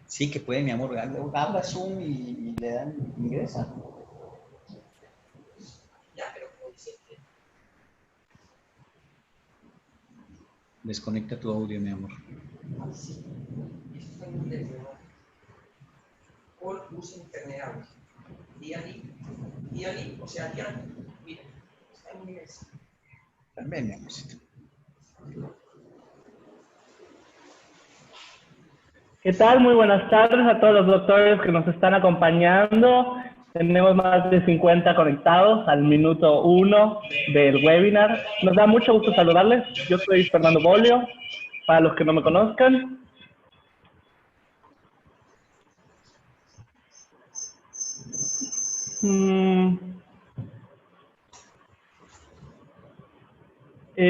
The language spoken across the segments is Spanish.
Sí, que puede, mi amor. Abra Zoom y le dan ingresa. Ya, pero como dice que Desconecta tu audio, mi amor. así, eso está en inglés, ¿verdad? All usa internet hours. Diary, o sea, diario. Mira, está en inglés. También, mi amorcito. ¿Qué tal? Muy buenas tardes a todos los doctores que nos están acompañando. Tenemos más de 50 conectados al minuto 1 del webinar. Nos da mucho gusto saludarles. Yo soy Fernando Bolio, para los que no me conozcan.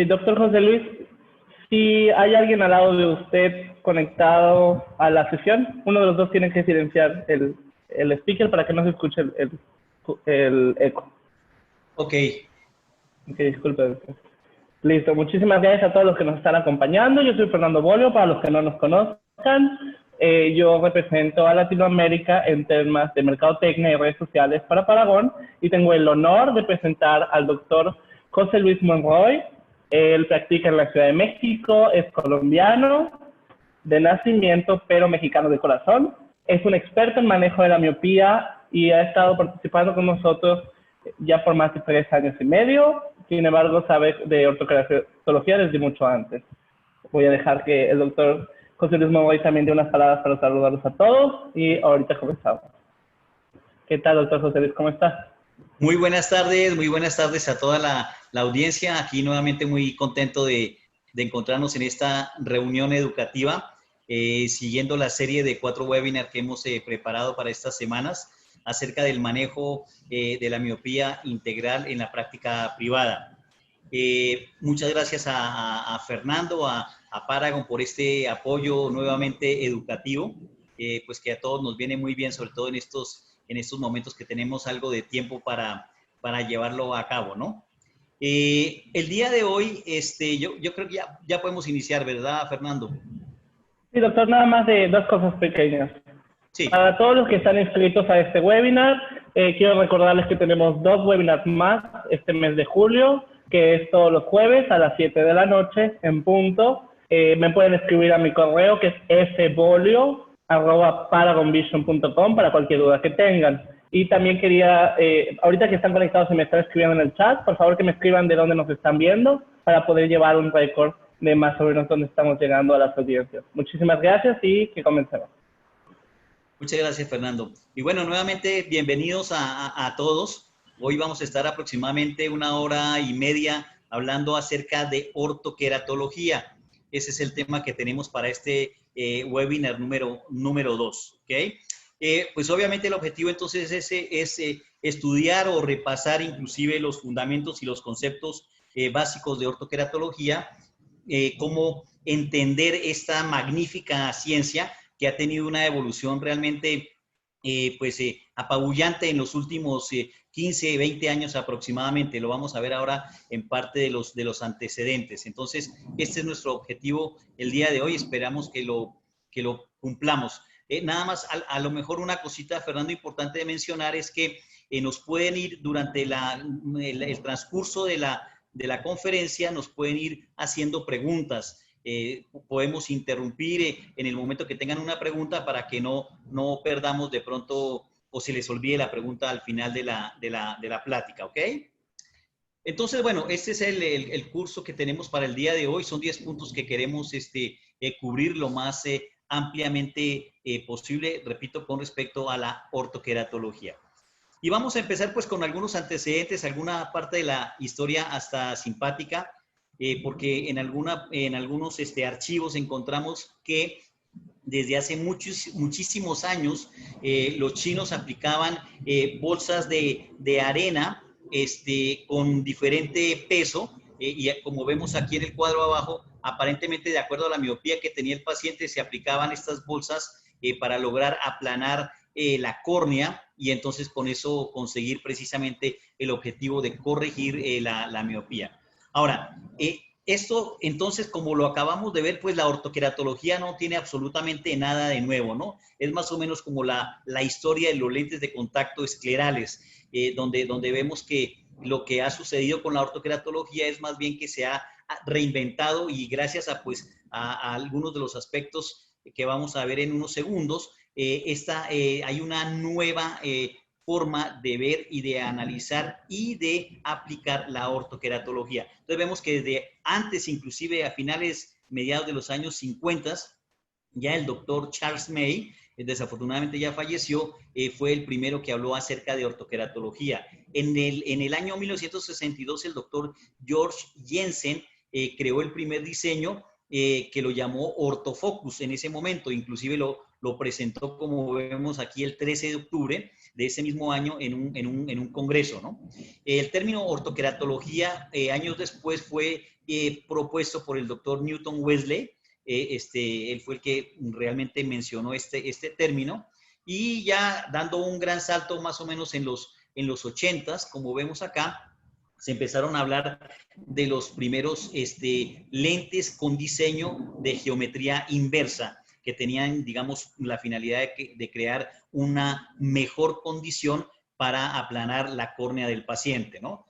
Doctor José Luis, si hay alguien al lado de usted conectado a la sesión, uno de los dos tiene que silenciar el speaker para que no se escuche el eco. Ok. Ok, disculpe. Listo, muchísimas gracias a todos los que nos están acompañando. Yo soy Fernando Bolio, para los que no nos conozcan. Yo represento a Latinoamérica en temas de mercadotecnia y redes sociales para Paragon y tengo el honor de presentar al doctor José Luis Monroy. Él practica en la Ciudad de México, es colombiano de nacimiento, pero mexicano de corazón. Es un experto en manejo de la miopía y ha estado participando con nosotros ya por más de 3 años y medio. Sin embargo, sabe de ortokeratología desde mucho antes. Voy a dejar que el doctor José Luis Monroy también dé unas palabras para saludarlos a todos y ahorita comenzamos. ¿Qué tal, doctor José Luis? ¿Cómo está? Muy buenas tardes a toda la audiencia. Aquí nuevamente muy contento de encontrarnos en esta reunión educativa, siguiendo la serie de 4 webinars que hemos preparado para estas semanas acerca del manejo de la miopía integral en la práctica privada. Muchas gracias a Fernando, a Paragon por este apoyo nuevamente educativo, pues que a todos nos viene muy bien, sobre todo en estos momentos que tenemos algo de tiempo para llevarlo a cabo, ¿no? El día de hoy, yo creo que ya podemos iniciar, ¿verdad, Fernando? Sí, doctor, nada más de 2 cosas pequeñas. Sí. Para todos los que están inscritos a este webinar, quiero recordarles que tenemos 2 webinars más este mes de julio, que es todos los jueves a las 7 de la noche en punto. Me pueden escribir a mi correo, que es fbolio@paragonvision.com, para cualquier duda que tengan. Y también quería, ahorita que están conectados y me están escribiendo en el chat, por favor que me escriban de dónde nos están viendo para poder llevar un récord de más o menos dónde estamos llegando a las audiencias. Muchísimas gracias y que comencemos. Muchas gracias, Fernando. Y bueno, nuevamente, bienvenidos a todos. Hoy vamos a estar aproximadamente 1 hora y media hablando acerca de ortoqueratología. Ese es el tema que tenemos para este webinar número 2. ¿Okay? Pues obviamente el objetivo entonces es estudiar o repasar inclusive los fundamentos y los conceptos básicos de ortoqueratología, cómo entender esta magnífica ciencia que ha tenido una evolución realmente apabullante en los últimos 15, 20 años aproximadamente. Lo vamos a ver ahora en parte de los antecedentes. Entonces, este es nuestro objetivo el día de hoy. Esperamos que lo cumplamos. Nada más, a lo mejor una cosita, Fernando, importante de mencionar es que nos pueden ir durante el transcurso de la conferencia, nos pueden ir haciendo preguntas. Podemos interrumpir en el momento que tengan una pregunta para que no perdamos de pronto o se les olvide la pregunta al final de la plática, ¿ok? Entonces, bueno, este es el curso que tenemos para el día de hoy. Son 10 puntos que queremos cubrir lo más ampliamente posible, repito, con respecto a la ortoqueratología. Y vamos a empezar pues con algunos antecedentes, alguna parte de la historia hasta simpática, porque en algunos archivos encontramos que desde hace muchísimos años los chinos aplicaban bolsas de arena con diferente peso, y como vemos aquí en el cuadro abajo, aparentemente de acuerdo a la miopía que tenía el paciente, se aplicaban estas bolsas para lograr aplanar la córnea y entonces con eso conseguir precisamente el objetivo de corregir la miopía. Ahora, esto, entonces, como lo acabamos de ver, pues la ortoqueratología no tiene absolutamente nada de nuevo, ¿no? Es más o menos como la historia de los lentes de contacto esclerales, donde vemos que lo que ha sucedido con la ortoqueratología es más bien que se ha reinventado y gracias a, pues, a algunos de los aspectos que vamos a ver en unos segundos, hay una nueva forma de ver y de analizar y de aplicar la ortoqueratología. Entonces vemos que desde antes, inclusive a finales, mediados de los años 50, ya el doctor Charles May, desafortunadamente ya falleció, fue el primero que habló acerca de ortoqueratología. En el año 1962, el doctor George Jensen creó el primer diseño que lo llamó ortofocus en ese momento, inclusive lo presentó, como vemos aquí, el 13 de octubre de ese mismo año en un congreso, ¿no? El término ortoqueratología años después fue propuesto por el doctor Newton Wesley. Él fue el que realmente mencionó este término, y ya dando un gran salto más o menos en los 80s, como vemos acá, se empezaron a hablar de los primeros lentes con diseño de geometría inversa, que tenían, digamos, la finalidad de crear una mejor condición para aplanar la córnea del paciente, ¿no?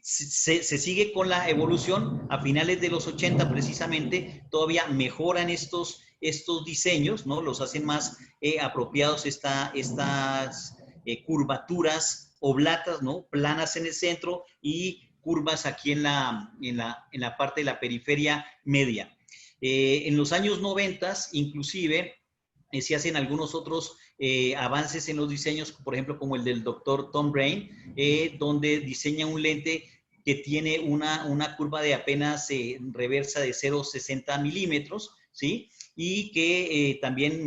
Se sigue con la evolución. A finales de los 80 precisamente todavía mejoran estos diseños, ¿no? Los hacen más apropiados estas curvaturas oblatas, ¿no? Planas en el centro y curvas aquí en la parte de la periferia media. En los años 90 inclusive se hacen algunos otros avances en los diseños, por ejemplo, como el del doctor Tom Brain, donde diseña un lente que tiene una curva de apenas reversa de 0,60 milímetros, ¿sí? Y que también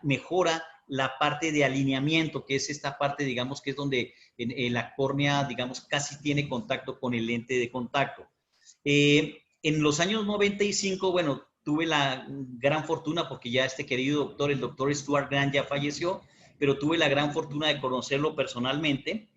mejora la parte de alineamiento, que es esta parte, digamos, que es donde la córnea, digamos, casi tiene contacto con el lente de contacto. En los años 95, bueno, tuve la gran fortuna, porque ya este querido doctor, el doctor Stuart Grant, ya falleció, pero tuve la gran fortuna de conocerlo personalmente.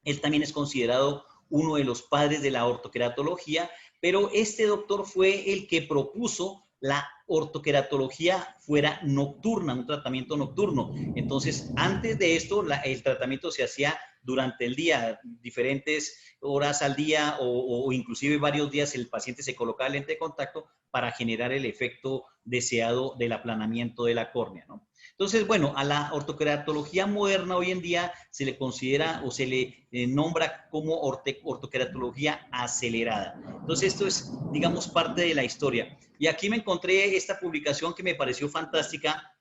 Él también es considerado uno de los padres de la ortoqueratología, pero este doctor fue el que propuso la ortoqueratología fuera nocturna, un tratamiento nocturno. Entonces, antes de esto, el tratamiento se hacía durante el día, diferentes horas al día o inclusive varios días el paciente se colocaba el lente de contacto para generar el efecto deseado del aplanamiento de la córnea, ¿no? Entonces, bueno, a la ortoqueratología moderna hoy en día se le considera o se le nombra como ortoqueratología acelerada. Entonces, esto es, digamos, parte de la historia. Y aquí me encontré esta publicación que me pareció fantástica,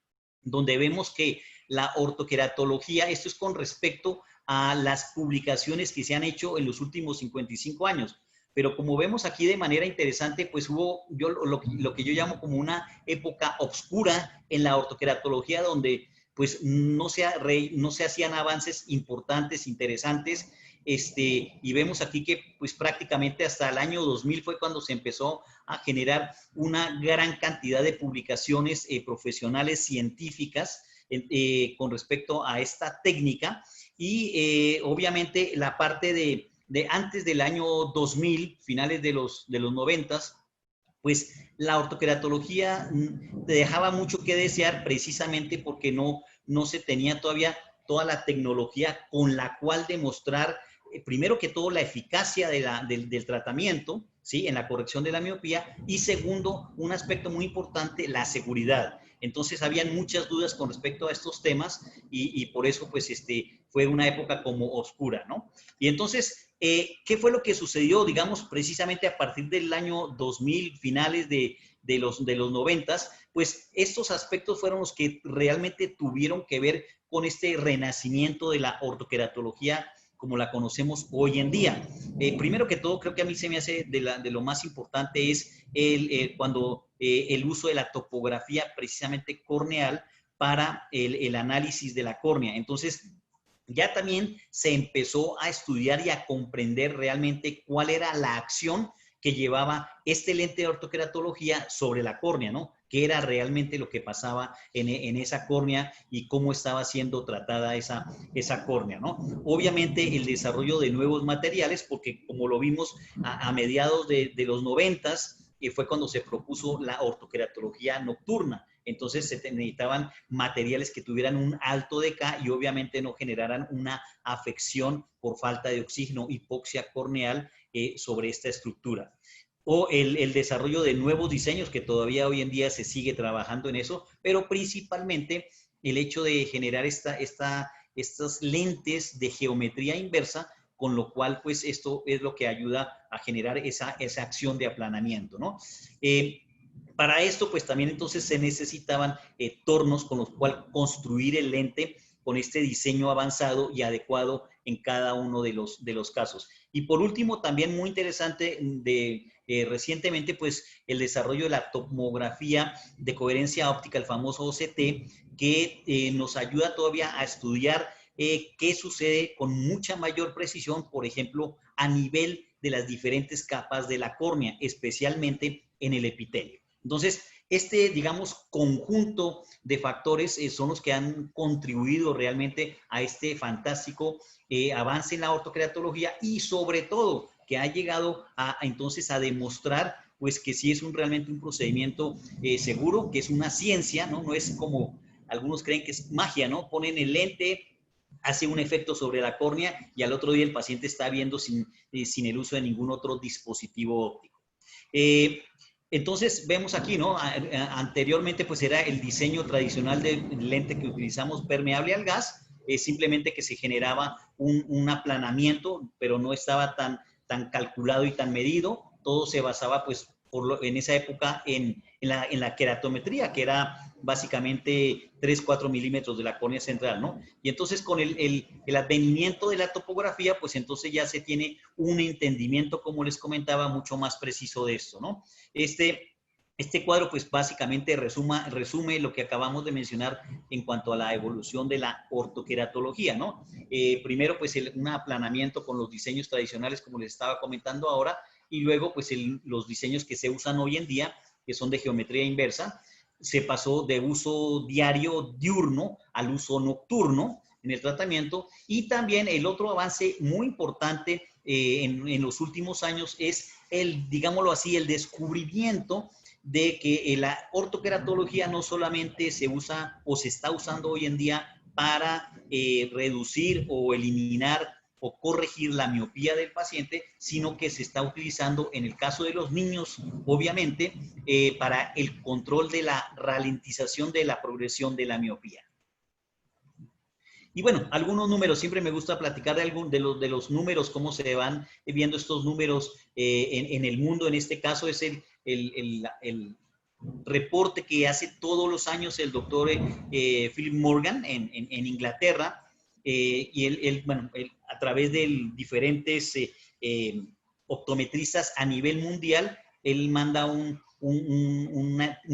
donde vemos que la ortoqueratología, esto es con respecto a las publicaciones que se han hecho en los últimos 55 años. Pero como vemos aquí de manera interesante, pues hubo lo que yo llamo como una época oscura en la ortoqueratología, donde pues no se hacían avances importantes, interesantes, y vemos aquí que pues prácticamente hasta el año 2000 fue cuando se empezó a generar una gran cantidad de publicaciones profesionales científicas con respecto a esta técnica, y obviamente la parte de antes del año 2000, finales de los 90, pues la ortoqueratología dejaba mucho que desear, precisamente porque no se tenía todavía toda la tecnología con la cual demostrar, primero que todo, la eficacia del tratamiento, ¿sí? En la corrección de la miopía, y segundo, un aspecto muy importante, la seguridad. Entonces, habían muchas dudas con respecto a estos temas y por eso, pues, fue una época como oscura, ¿no? Y entonces, ¿qué fue lo que sucedió, digamos, precisamente a partir del año 2000, finales de los 90? Pues estos aspectos fueron los que realmente tuvieron que ver con este renacimiento de la ortoqueratología como la conocemos hoy en día. Primero que todo, creo que a mí se me hace de lo más importante es cuando el uso de la topografía precisamente corneal para el análisis de la córnea. Entonces, ya también se empezó a estudiar y a comprender realmente cuál era la acción que llevaba este lente de ortoqueratología sobre la córnea, ¿no? qué era realmente lo que pasaba en esa córnea y cómo estaba siendo tratada esa córnea, ¿no? Obviamente el desarrollo de nuevos materiales, porque como lo vimos a mediados de los 90s, fue cuando se propuso la ortoqueratología nocturna. Entonces se necesitaban materiales que tuvieran un alto DK y obviamente no generaran una afección por falta de oxígeno, hipoxia corneal sobre esta estructura. O el desarrollo de nuevos diseños, que todavía hoy en día se sigue trabajando en eso, pero principalmente el hecho de generar estas lentes de geometría inversa, con lo cual pues esto es lo que ayuda a generar esa acción de aplanamiento, ¿no? Para esto, pues también entonces se necesitaban tornos con los cuales construir el lente con este diseño avanzado y adecuado en cada uno de los casos. Y por último, también muy interesante recientemente, pues el desarrollo de la tomografía de coherencia óptica, el famoso OCT, que nos ayuda todavía a estudiar qué sucede con mucha mayor precisión, por ejemplo, a nivel de las diferentes capas de la córnea, especialmente en el epitelio. Entonces, digamos, conjunto de factores son los que han contribuido realmente a este fantástico avance en la ortoqueratología y sobre todo que ha llegado entonces a demostrar pues que sí es realmente un procedimiento seguro, que es una ciencia, ¿no? No es como algunos creen que es magia, ¿no? Ponen el lente, hace un efecto sobre la córnea y al otro día el paciente está viendo sin el uso de ningún otro dispositivo óptico. Entonces vemos aquí, ¿no? Anteriormente pues era el diseño tradicional del lente que utilizamos permeable al gas, simplemente que se generaba un aplanamiento, pero no estaba tan calculado y tan medido. Todo se basaba pues en esa época en la queratometría, que era básicamente 3-4 milímetros de la córnea central, ¿no? Y entonces con el advenimiento de la topografía, pues entonces ya se tiene un entendimiento, como les comentaba, mucho más preciso de esto, ¿no? Este cuadro, pues básicamente resume lo que acabamos de mencionar en cuanto a la evolución de la ortoqueratología, ¿no? Primero, pues un aplanamiento con los diseños tradicionales, como les estaba comentando ahora, y luego, pues los diseños que se usan hoy en día, que son de geometría inversa, se pasó de uso diario diurno al uso nocturno en el tratamiento. Y también el otro avance muy importante en los últimos años es digámoslo así, el descubrimiento de que la ortoqueratología no solamente se usa o se está usando hoy en día para reducir o eliminar o corregir la miopía del paciente, sino que se está utilizando en el caso de los niños, obviamente, para el control de la ralentización de la progresión de la miopía. Y bueno, algunos números, siempre me gusta platicar de los números, cómo se van viendo estos números en el mundo. En este caso es el reporte que hace todos los años el doctor Philip Morgan en Inglaterra, y él a través de diferentes optometristas a nivel mundial, él manda un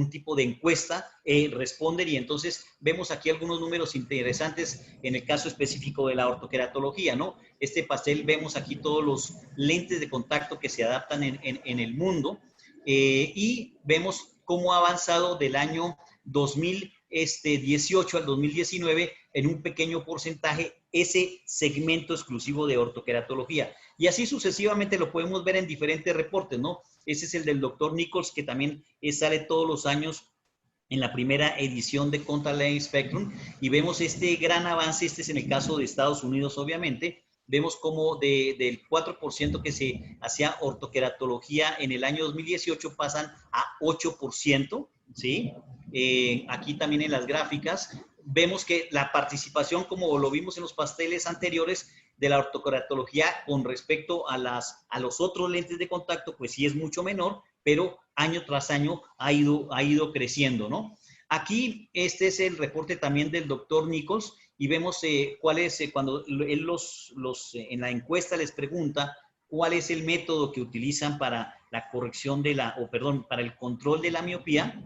tipo de encuesta, responden, y entonces vemos aquí algunos números interesantes en el caso específico de la ortoqueratología, ¿no? Este pastel, vemos aquí todos los lentes de contacto que se adaptan en el mundo, y vemos cómo ha avanzado del año 2018 al 2019 en un pequeño porcentaje ese segmento exclusivo de ortoqueratología. Y así sucesivamente lo podemos ver en diferentes reportes, ¿no? Ese es el del doctor Nichols, que también sale todos los años en la primera edición de Contact Lens Spectrum, y vemos este gran avance. Este es en el caso de Estados Unidos, obviamente. Vemos como del 4% que se hacía ortoqueratología en el año 2018 pasan a 8%, ¿sí? Aquí también en las gráficas vemos que la participación, como lo vimos en los pasteles anteriores, de la ortoqueratología con respecto a los otros lentes de contacto, pues sí es mucho menor, pero año tras año ha ido creciendo, ¿no? Aquí este es el reporte también del doctor Nichols, y vemos cuál es, cuando él en la encuesta les pregunta cuál es el método que utilizan para la corrección para el control de la miopía.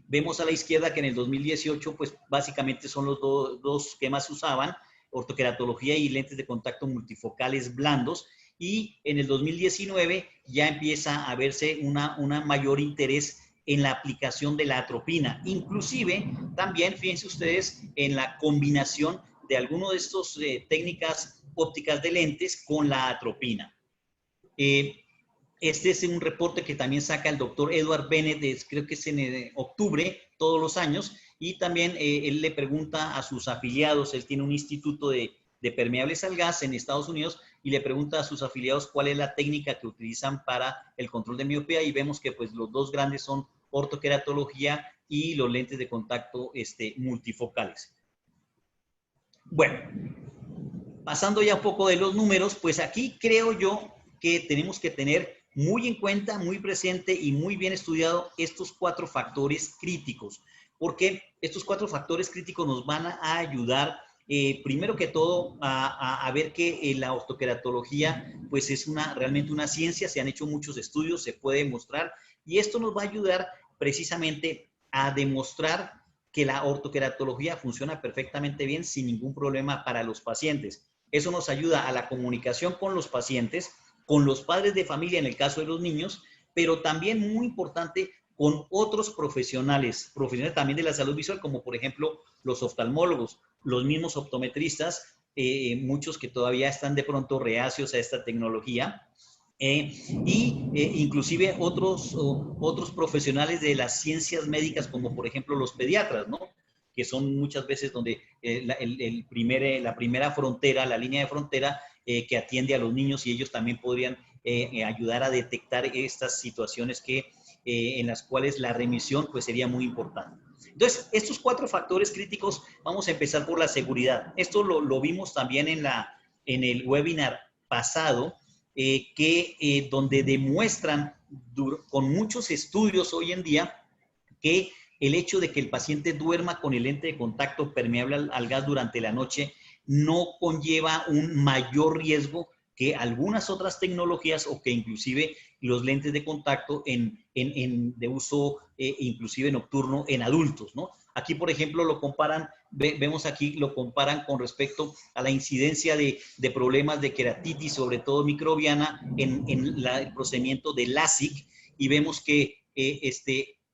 Vemos a la izquierda que en el 2018, pues básicamente son los dos que más usaban, ortoqueratología y lentes de contacto multifocales blandos, y en el 2019 ya empieza a verse una mayor interés en la aplicación de la atropina. Inclusive, también, fíjense ustedes, en la combinación de alguno de estos técnicas ópticas de lentes con la atropina. Este es un reporte que también saca el doctor Edward Bennett, creo que es en octubre, todos los años, y también él le pregunta a sus afiliados, él tiene un instituto de permeables al gas en Estados Unidos, y le pregunta a sus afiliados cuál es la técnica que utilizan para el control de miopía, y vemos que pues los dos grandes son ortoqueratología y los lentes de contacto multifocales. Bueno, pasando ya un poco de los números, pues aquí creo yo que tenemos que tener muy en cuenta, muy presente y muy bien estudiado estos 4 factores críticos, porque estos 4 factores críticos nos van a ayudar, primero que todo, a ver que la ortoqueratología pues es realmente una ciencia, se han hecho muchos estudios, se puede demostrar, y esto nos va a ayudar precisamente a demostrar que la ortoqueratología funciona perfectamente bien sin ningún problema para los pacientes. Eso nos ayuda a la comunicación con los pacientes, con los padres de familia en el caso de los niños, pero también muy importante con otros profesionales también de la salud visual, como por ejemplo los oftalmólogos, los mismos optometristas, muchos que todavía están de pronto reacios a esta tecnología, inclusive otros profesionales de las ciencias médicas, como por ejemplo los pediatras, ¿no? Que son muchas veces donde la primera frontera, la línea de frontera que atiende a los niños, y ellos también podrían ayudar a detectar estas situaciones en las cuales la remisión pues sería muy importante. Entonces, estos 4 factores críticos, vamos a empezar por la seguridad. Esto lo vimos también en el webinar pasado, donde demuestran con muchos estudios hoy en día que el hecho de que el paciente duerma con el lente de contacto permeable al gas durante la noche no conlleva un mayor riesgo que algunas otras tecnologías, o que inclusive los lentes de contacto de uso inclusive nocturno en adultos, ¿no? Aquí, por ejemplo, vemos aquí, lo comparan con respecto a la incidencia de problemas de queratitis, sobre todo microbiana, en el procedimiento de LASIK, y vemos que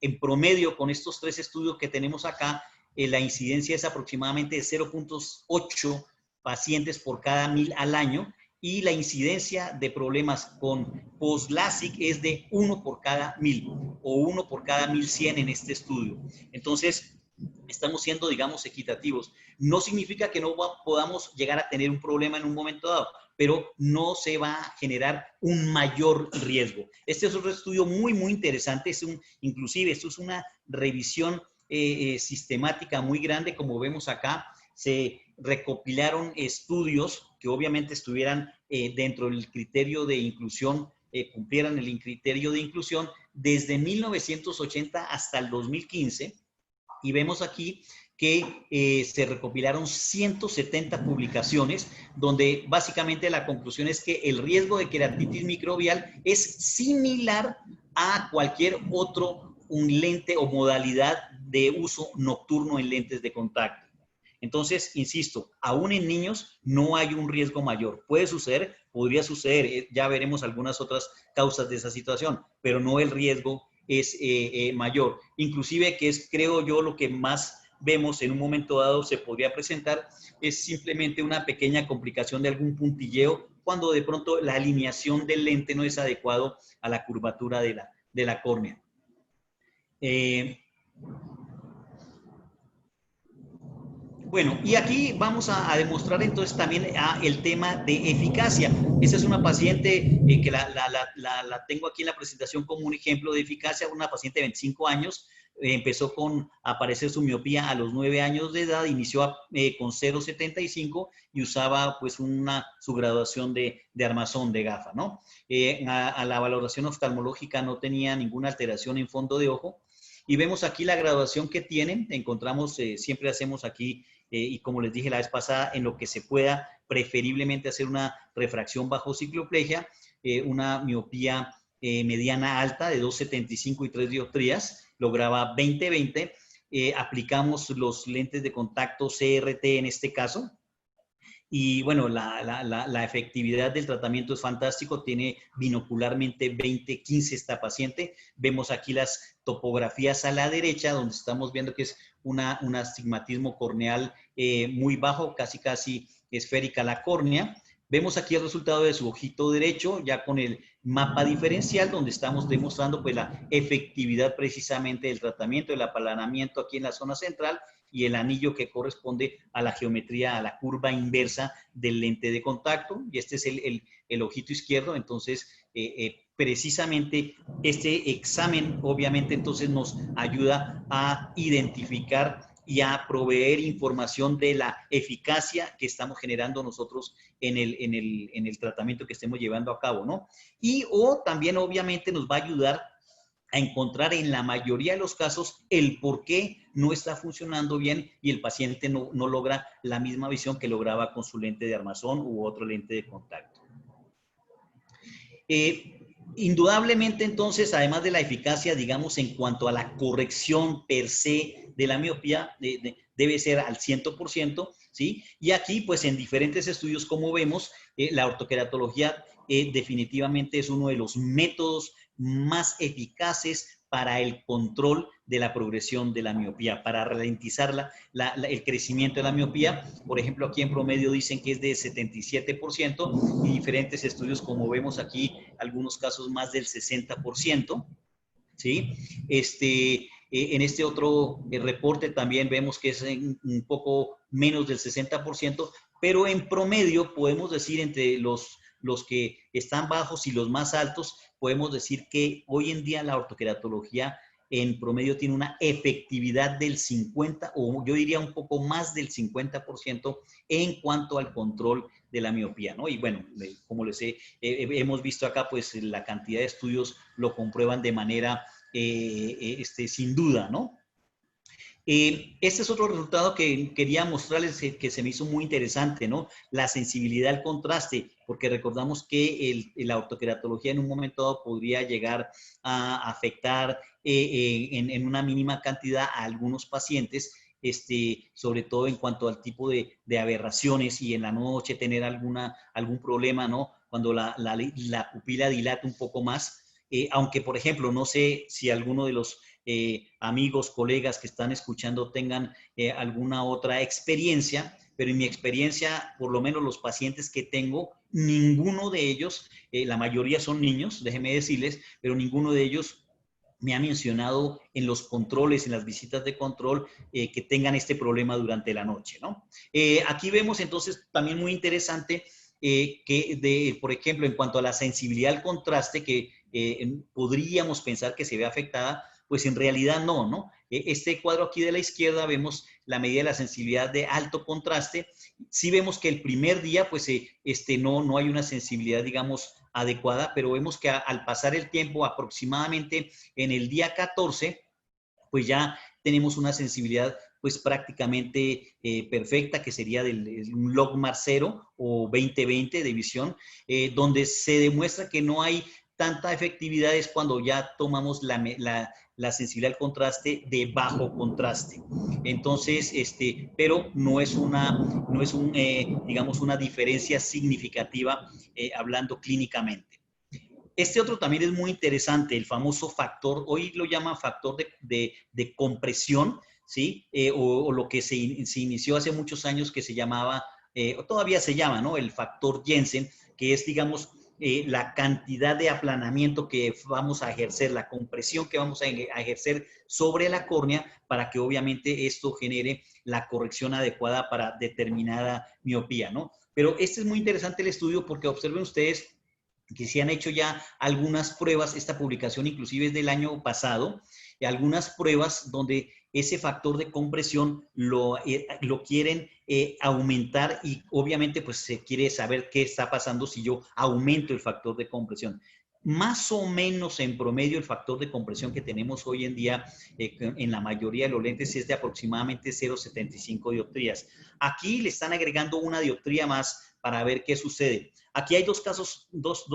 en promedio, con estos 3 estudios que tenemos acá, la incidencia es aproximadamente de 0.8 pacientes por cada 1000 al año, y la incidencia de problemas con post-LASIK es de 1 por cada 1000 o 1 por cada 1100 en este estudio. Entonces, estamos siendo, digamos, equitativos. No significa que no podamos llegar a tener un problema en un momento dado, pero no se va a generar un mayor riesgo. Este es otro estudio muy, muy interesante. Inclusive, esto es una revisión sistemática muy grande, como vemos acá. Se recopilaron estudios que obviamente estuvieran dentro del criterio de inclusión, cumplieran el criterio de inclusión desde 1980 hasta el 2015, y vemos aquí que se recopilaron 170 publicaciones, donde básicamente la conclusión es que el riesgo de queratitis microbial es similar a cualquier otro lente o modalidad de uso nocturno en lentes de contacto. Entonces, insisto, aún en niños no hay un riesgo mayor. Puede suceder, podría suceder, ya veremos algunas otras causas de esa situación, pero no el riesgo es mayor. Inclusive, que es, creo yo, lo que más vemos en un momento dado se podría presentar, es simplemente una pequeña complicación de algún puntilleo, cuando de pronto la alineación del lente no es adecuado a la curvatura de la córnea. Bueno, y aquí vamos a demostrar entonces también el tema de eficacia. Esa es una paciente que la tengo aquí en la presentación como un ejemplo de eficacia, una paciente de 25 años, empezó a aparecer su miopía a los 9 años de edad, inició con 0.75 y usaba pues su graduación de armazón de gafa, ¿no? A la valoración oftalmológica no tenía ninguna alteración en fondo de ojo, y vemos aquí la graduación que tienen. Encontramos, siempre hacemos aquí, y como les dije la vez pasada, en lo que se pueda, preferiblemente hacer una refracción bajo cicloplegia, una miopía mediana alta de 2.75 y 3 dioptrías, lograba 20/20, aplicamos los lentes de contacto CRT en este caso, Y bueno, la efectividad del tratamiento es fantástico, tiene binocularmente 20/15 esta paciente. Vemos aquí las topografías a la derecha, donde estamos viendo que es un astigmatismo corneal muy bajo, casi esférica la córnea. Vemos aquí el resultado de su ojito derecho, ya con el mapa diferencial, donde estamos demostrando pues la efectividad precisamente del tratamiento, el aplanamiento aquí en la zona central, y el anillo que corresponde a la geometría, a la curva inversa del lente de contacto, y este es el ojito izquierdo. Entonces, precisamente este examen obviamente entonces nos ayuda a identificar y a proveer información de la eficacia que estamos generando nosotros en el tratamiento que estemos llevando a cabo, ¿no? Y o también obviamente nos va a ayudar a encontrar en la mayoría de los casos el por qué no está funcionando bien y el paciente no logra la misma visión que lograba con su lente de armazón u otro lente de contacto. Indudablemente, entonces, además de la eficacia, digamos, en cuanto a la corrección per se de la miopía, debe ser al 100%, ¿sí? Y aquí, pues, en diferentes estudios, como vemos, la ortoqueratología definitivamente es uno de los métodos más eficaces para el control de la progresión de la miopía, para ralentizar el crecimiento de la miopía. Por ejemplo, aquí en promedio dicen que es de 77% y diferentes estudios, como vemos aquí, algunos casos más del 60%, ¿sí? En este otro reporte también vemos que es un poco menos del 60%, pero en promedio podemos decir entre los que están bajos y los más altos, podemos decir que hoy en día la ortoqueratología en promedio tiene una efectividad del 50, o yo diría un poco más del 50% en cuanto al control de la miopía, ¿no? Y bueno, como les hemos visto acá, pues la cantidad de estudios lo comprueban de manera sin duda, ¿no? Este es otro resultado que quería mostrarles que se me hizo muy interesante, ¿no? La sensibilidad al contraste, porque recordamos que la ortoqueratología en un momento dado podría llegar a afectar en una mínima cantidad a algunos pacientes, sobre todo en cuanto al tipo de aberraciones y en la noche tener algún problema, ¿no? Cuando la pupila dilata un poco más. Aunque, por ejemplo, no sé si alguno de los amigos, colegas que están escuchando tengan alguna otra experiencia, pero en mi experiencia, por lo menos los pacientes que tengo, ninguno de ellos, la mayoría son niños, déjenme decirles, pero ninguno de ellos me ha mencionado en los controles, en las visitas de control, que tengan este problema durante la noche, ¿no? Aquí vemos entonces también muy interesante por ejemplo, en cuanto a la sensibilidad al contraste, que podríamos pensar que se ve afectada, pues en realidad no. Este cuadro aquí de la izquierda vemos la medida de la sensibilidad de alto contraste. Sí vemos que el primer día, pues no hay una sensibilidad, digamos, adecuada, pero vemos que al pasar el tiempo, aproximadamente en el día 14, pues ya tenemos una sensibilidad pues prácticamente perfecta, que sería un logMAR 0 o 20/20 de visión, donde se demuestra que no hay tanta efectividad es cuando ya tomamos la sensibilidad al contraste de bajo contraste. Entonces, pero no es digamos, una diferencia significativa hablando clínicamente. Este otro también es muy interesante, el famoso factor, hoy lo llaman factor de compresión, ¿sí? O lo que se inició hace muchos años que se llamaba, todavía se llama, ¿no? El factor Jensen, que es, digamos, la cantidad de aplanamiento que vamos a ejercer, la compresión que vamos a ejercer sobre la córnea para que obviamente esto genere la corrección adecuada para determinada miopía, ¿no? Pero este es muy interesante el estudio porque observen ustedes que se han hecho ya algunas pruebas, esta publicación inclusive es del año pasado, algunas pruebas donde ese factor de compresión lo quieren aumentar y obviamente pues se quiere saber qué está pasando si yo aumento el factor de compresión. Más o menos en promedio el factor de compresión que tenemos hoy en día en la mayoría de los lentes es de aproximadamente 0,75 dioptrías. Aquí le están agregando una dioptría más para ver qué sucede. Aquí hay dos casos, dos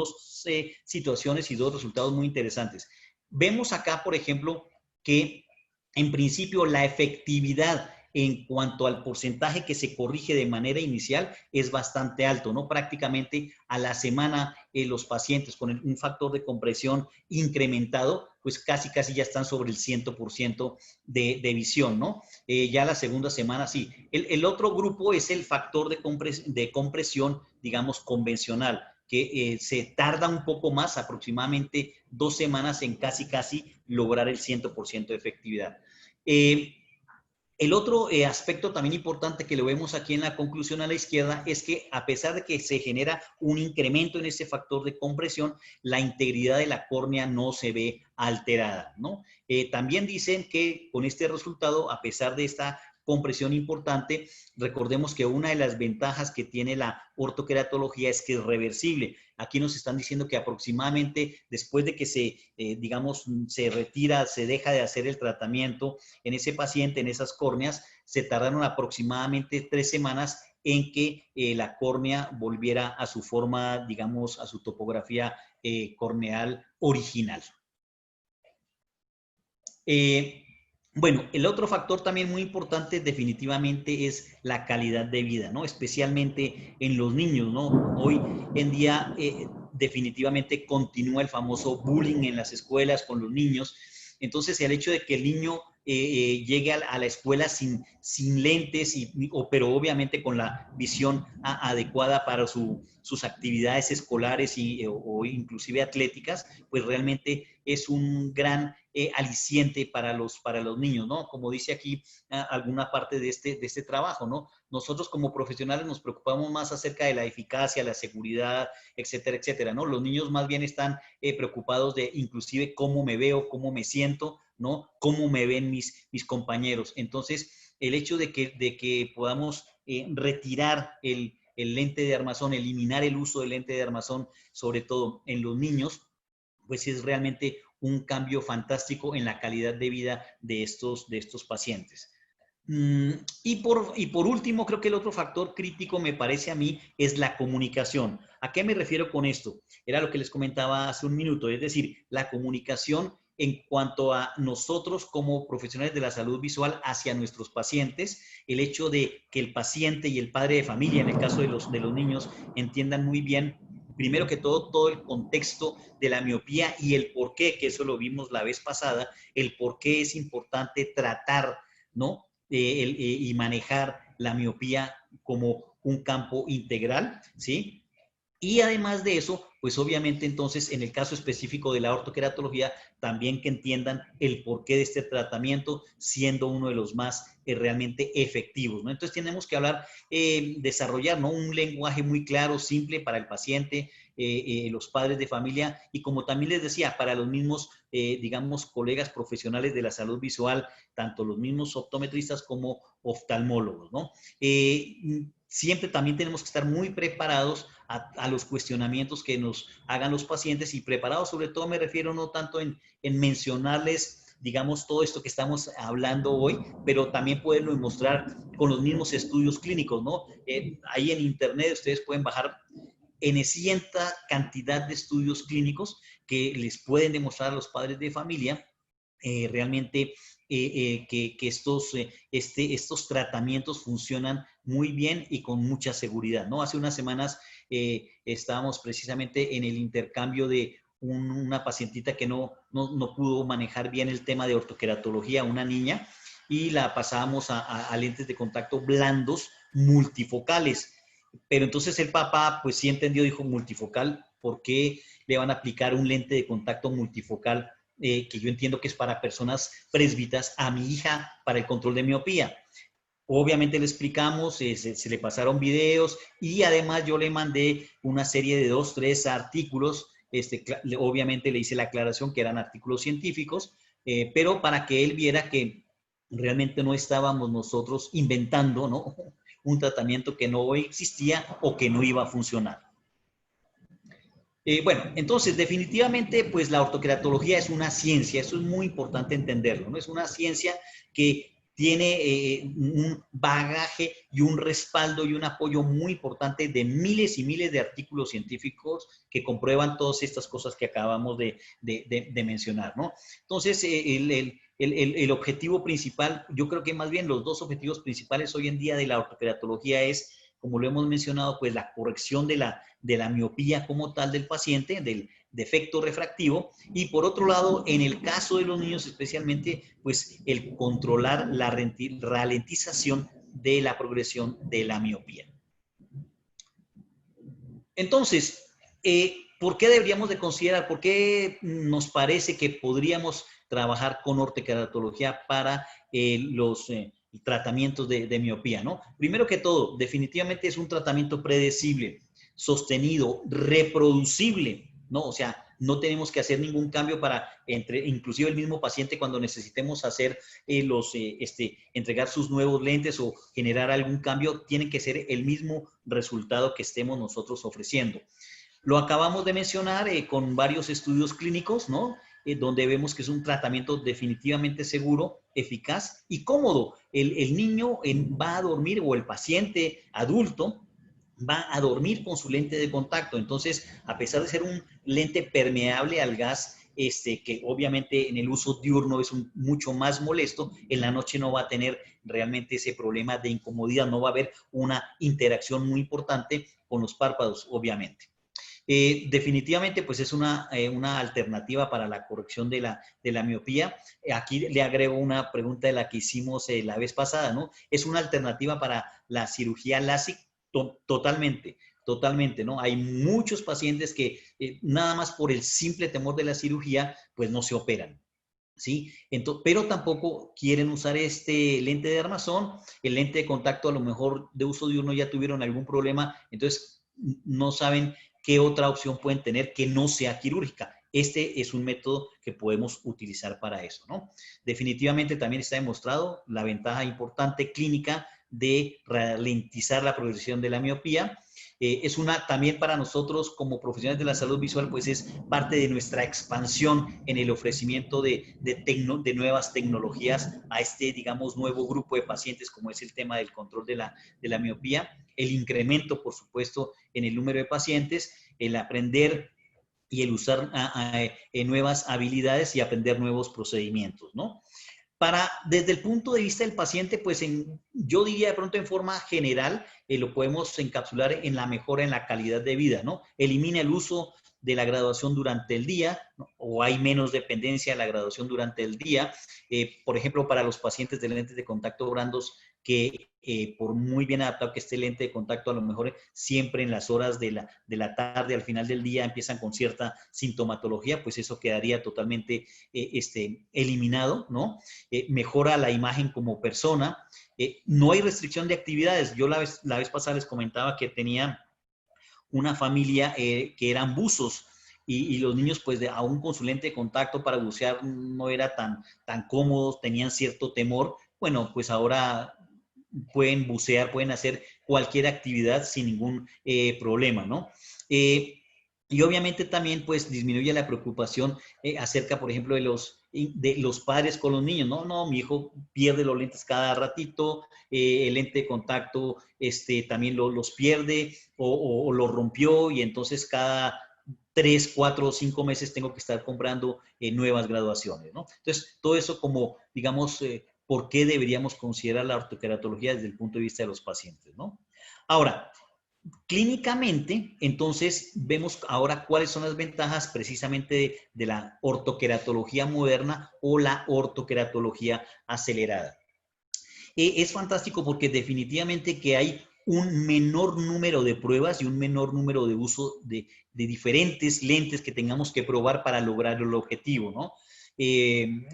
situaciones y dos resultados muy interesantes. Vemos acá, por ejemplo, que en principio la efectividad en cuanto al porcentaje que se corrige de manera inicial es bastante alto, ¿no? Prácticamente a la semana los pacientes con un factor de compresión incrementado, pues casi ya están sobre el 100% de visión, ¿no? Ya la segunda semana sí. El otro grupo es el factor de compresión, digamos, convencional, que se tarda un poco más, aproximadamente 2 semanas en casi lograr el 100% de efectividad. El otro aspecto también importante que lo vemos aquí en la conclusión a la izquierda es que a pesar de que se genera un incremento en ese factor de compresión, la integridad de la córnea no se ve alterada, ¿no? También dicen que con este resultado, a pesar de esta compresión importante, recordemos que una de las ventajas que tiene la ortoqueratología es que es reversible. Aquí nos están diciendo que aproximadamente después de que digamos, se retira, se deja de hacer el tratamiento en ese paciente, en esas córneas, se tardaron aproximadamente 3 semanas en que la córnea volviera a su forma, digamos, a su topografía corneal original. Bueno, el otro factor también muy importante definitivamente es la calidad de vida, ¿no? Especialmente en los niños, ¿no? Hoy en día definitivamente continúa el famoso bullying en las escuelas con los niños. Entonces, el hecho de que el niño llegue a la escuela sin lentes, pero obviamente con la visión adecuada para sus actividades escolares o inclusive atléticas, pues realmente es un gran aliciente para los niños, ¿no? Como dice aquí alguna parte de este trabajo, ¿no? Nosotros como profesionales nos preocupamos más acerca de la eficacia, la seguridad, etcétera, etcétera, ¿no? Los niños más bien están preocupados de inclusive cómo me veo, cómo me siento, ¿no? Cómo me ven mis compañeros. Entonces, el hecho de que podamos retirar el lente de armazón, eliminar el uso del lente de armazón, sobre todo en los niños, pues es realmente un cambio fantástico en la calidad de vida de estos pacientes. Y por último, creo que el otro factor crítico, me parece a mí, es la comunicación. ¿A qué me refiero con esto? Era lo que les comentaba hace un minuto, es decir, la comunicación en cuanto a nosotros como profesionales de la salud visual hacia nuestros pacientes, el hecho de que el paciente y el padre de familia, en el caso de los niños, entiendan muy bien, primero que todo el contexto de la miopía y el por qué, que eso lo vimos la vez pasada, el por qué es importante tratar, ¿no? Y manejar la miopía como un campo integral, ¿sí? Y además de eso, pues obviamente entonces en el caso específico de la ortoqueratología, también que entiendan el porqué de este tratamiento siendo uno de los más realmente efectivos, ¿no? Entonces tenemos que hablar, desarrollar, ¿no? Un lenguaje muy claro, simple para el paciente, los padres de familia y como también les decía, para los mismos, digamos, colegas profesionales de la salud visual, tanto los mismos optometristas como oftalmólogos, ¿no? Siempre también tenemos que estar muy preparados a los cuestionamientos que nos hagan los pacientes y preparados, sobre todo me refiero no tanto en mencionarles, digamos, todo esto que estamos hablando hoy, pero también poderlo mostrar con los mismos estudios clínicos, ¿no? Ahí en internet ustedes pueden bajar cienta cantidad de estudios clínicos que les pueden demostrar a los padres de familia realmente que estos tratamientos funcionan muy bien y con mucha seguridad, ¿no? Hace unas semanas estábamos precisamente en el intercambio de una pacientita que no pudo manejar bien el tema de ortoqueratología, una niña, y la pasábamos a lentes de contacto blandos multifocales. Pero entonces el papá, pues sí entendió, dijo, multifocal, ¿por qué le van a aplicar un lente de contacto multifocal que yo entiendo que es para personas presbitas, a mi hija para el control de miopía? Obviamente le explicamos, se le pasaron videos y además yo le mandé una serie de 2, 3 artículos, obviamente le hice la aclaración que eran artículos científicos, pero para que él viera que realmente no estábamos nosotros inventando, ¿no? Un tratamiento que no existía o que no iba a funcionar. Bueno, entonces definitivamente pues la ortoqueratología es una ciencia, eso es muy importante entenderlo, ¿no? Es una ciencia que tiene un bagaje y un respaldo y un apoyo muy importante de miles y miles de artículos científicos que comprueban todas estas cosas que acabamos de mencionar, ¿no? Entonces, el objetivo principal, yo creo que más bien los dos objetivos principales hoy en día de la ortoqueratología es, como lo hemos mencionado, pues la corrección de la miopía como tal del paciente, del defecto refractivo, y por otro lado, en el caso de los niños especialmente, pues el controlar la ralentización de la progresión de la miopía. Entonces, ¿por qué deberíamos de considerar, por qué nos parece que podríamos trabajar con ortoqueratología para los tratamientos de miopía, ¿no? Primero que todo, definitivamente es un tratamiento predecible, sostenido, reproducible, ¿no? O sea, no tenemos que hacer ningún cambio para, inclusive el mismo paciente cuando necesitemos hacer entregar sus nuevos lentes o generar algún cambio, tiene que ser el mismo resultado que estemos nosotros ofreciendo. Lo acabamos de mencionar con varios estudios clínicos, ¿no? Donde vemos que es un tratamiento definitivamente seguro, eficaz y cómodo. El niño va a dormir, o el paciente adulto va a dormir con su lente de contacto. Entonces, a pesar de ser un lente permeable al gas, que obviamente en el uso diurno es mucho más molesto, en la noche no va a tener realmente ese problema de incomodidad, no va a haber una interacción muy importante con los párpados, obviamente. Definitivamente, pues es una alternativa para la corrección de la miopía. Aquí le agrego una pregunta de la que hicimos la vez pasada, ¿no? ¿Es una alternativa para la cirugía LASIK? Totalmente, totalmente, ¿no? Hay muchos pacientes que nada más por el simple temor de la cirugía, pues no se operan. ¿Sí? Entonces, pero tampoco quieren usar este lente de armazón, el lente de contacto a lo mejor de uso diurno ya tuvieron algún problema, entonces no saben qué otra opción pueden tener que no sea quirúrgica. Este es un método que podemos utilizar para eso, ¿no? Definitivamente también está demostrado la ventaja importante clínica de ralentizar la progresión de la miopía. También para nosotros como profesionales de la salud visual, pues es parte de nuestra expansión en el ofrecimiento de nuevas tecnologías a digamos, nuevo grupo de pacientes, como es el tema del control de la miopía, el incremento, por supuesto, en el número de pacientes, el aprender y el usar nuevas habilidades y aprender nuevos procedimientos, ¿no? Desde el punto de vista del paciente, pues yo diría de pronto en forma general, lo podemos encapsular en la mejora en la calidad de vida, ¿no? Elimina el uso de la graduación durante el día, ¿no? O hay menos dependencia de la graduación durante el día. Por ejemplo, para los pacientes de lentes de contacto blandos, que por muy bien adaptado que esté el lente de contacto, a lo mejor siempre en las horas de la tarde, al final del día, empiezan con cierta sintomatología, pues eso quedaría totalmente eliminado, ¿no? Mejora la imagen como persona. No hay restricción de actividades. Yo la vez pasada les comentaba que tenía una familia que eran buzos y los niños, pues aún con su lente de contacto para bucear no era tan cómodos, tenían cierto temor. Bueno, pues ahora pueden bucear, pueden hacer cualquier actividad sin ningún problema, ¿no? Y obviamente también pues disminuye la preocupación acerca, por ejemplo, de los padres con los niños, ¿no? No, mi hijo pierde los lentes cada ratito, el lente de contacto también los pierde o los rompió y entonces cada 3, 4 o 5 meses tengo que estar comprando nuevas graduaciones, ¿no? Entonces, todo eso como, digamos, ¿por qué deberíamos considerar la ortoqueratología desde el punto de vista de los pacientes, ¿no? Ahora, clínicamente, entonces, vemos ahora cuáles son las ventajas precisamente de la ortoqueratología moderna o la ortoqueratología acelerada. Es fantástico porque definitivamente que hay un menor número de pruebas y un menor número de uso de diferentes lentes que tengamos que probar para lograr el objetivo, ¿no?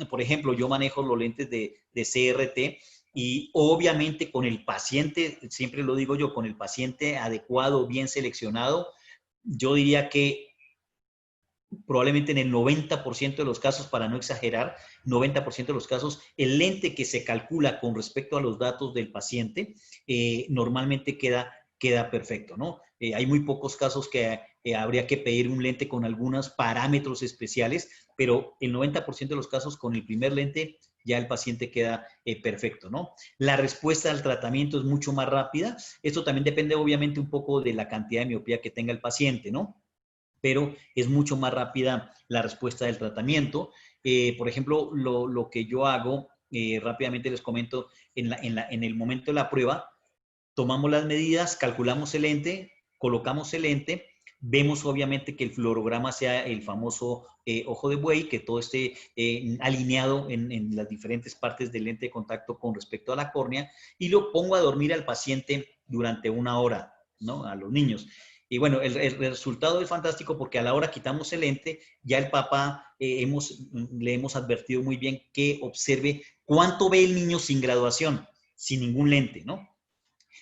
Por ejemplo, yo manejo los lentes de CRT y obviamente con el paciente, siempre lo digo yo, con el paciente adecuado, bien seleccionado, yo diría que probablemente en el 90% de los casos, para no exagerar, 90% de los casos, el lente que se calcula con respecto a los datos del paciente normalmente queda perfecto, ¿no? Hay muy pocos casos que habría que pedir un lente con algunos parámetros especiales, pero el 90% de los casos con el primer lente ya el paciente queda perfecto, ¿no? La respuesta al tratamiento es mucho más rápida. Esto también depende obviamente un poco de la cantidad de miopía que tenga el paciente, ¿no? pero es mucho más rápida la respuesta del tratamiento. Por ejemplo, lo que yo hago, rápidamente les comento, en el momento de la prueba, tomamos las medidas, calculamos el lente, colocamos el lente, vemos obviamente que el fluorograma sea el famoso ojo de buey, que todo esté alineado en las diferentes partes del lente de contacto con respecto a la córnea, y lo pongo a dormir al paciente durante 1 hora, ¿no? A los niños. Y bueno, el resultado es fantástico porque a la hora quitamos el lente, ya el papá le hemos advertido muy bien que observe cuánto ve el niño sin graduación, sin ningún lente, ¿no?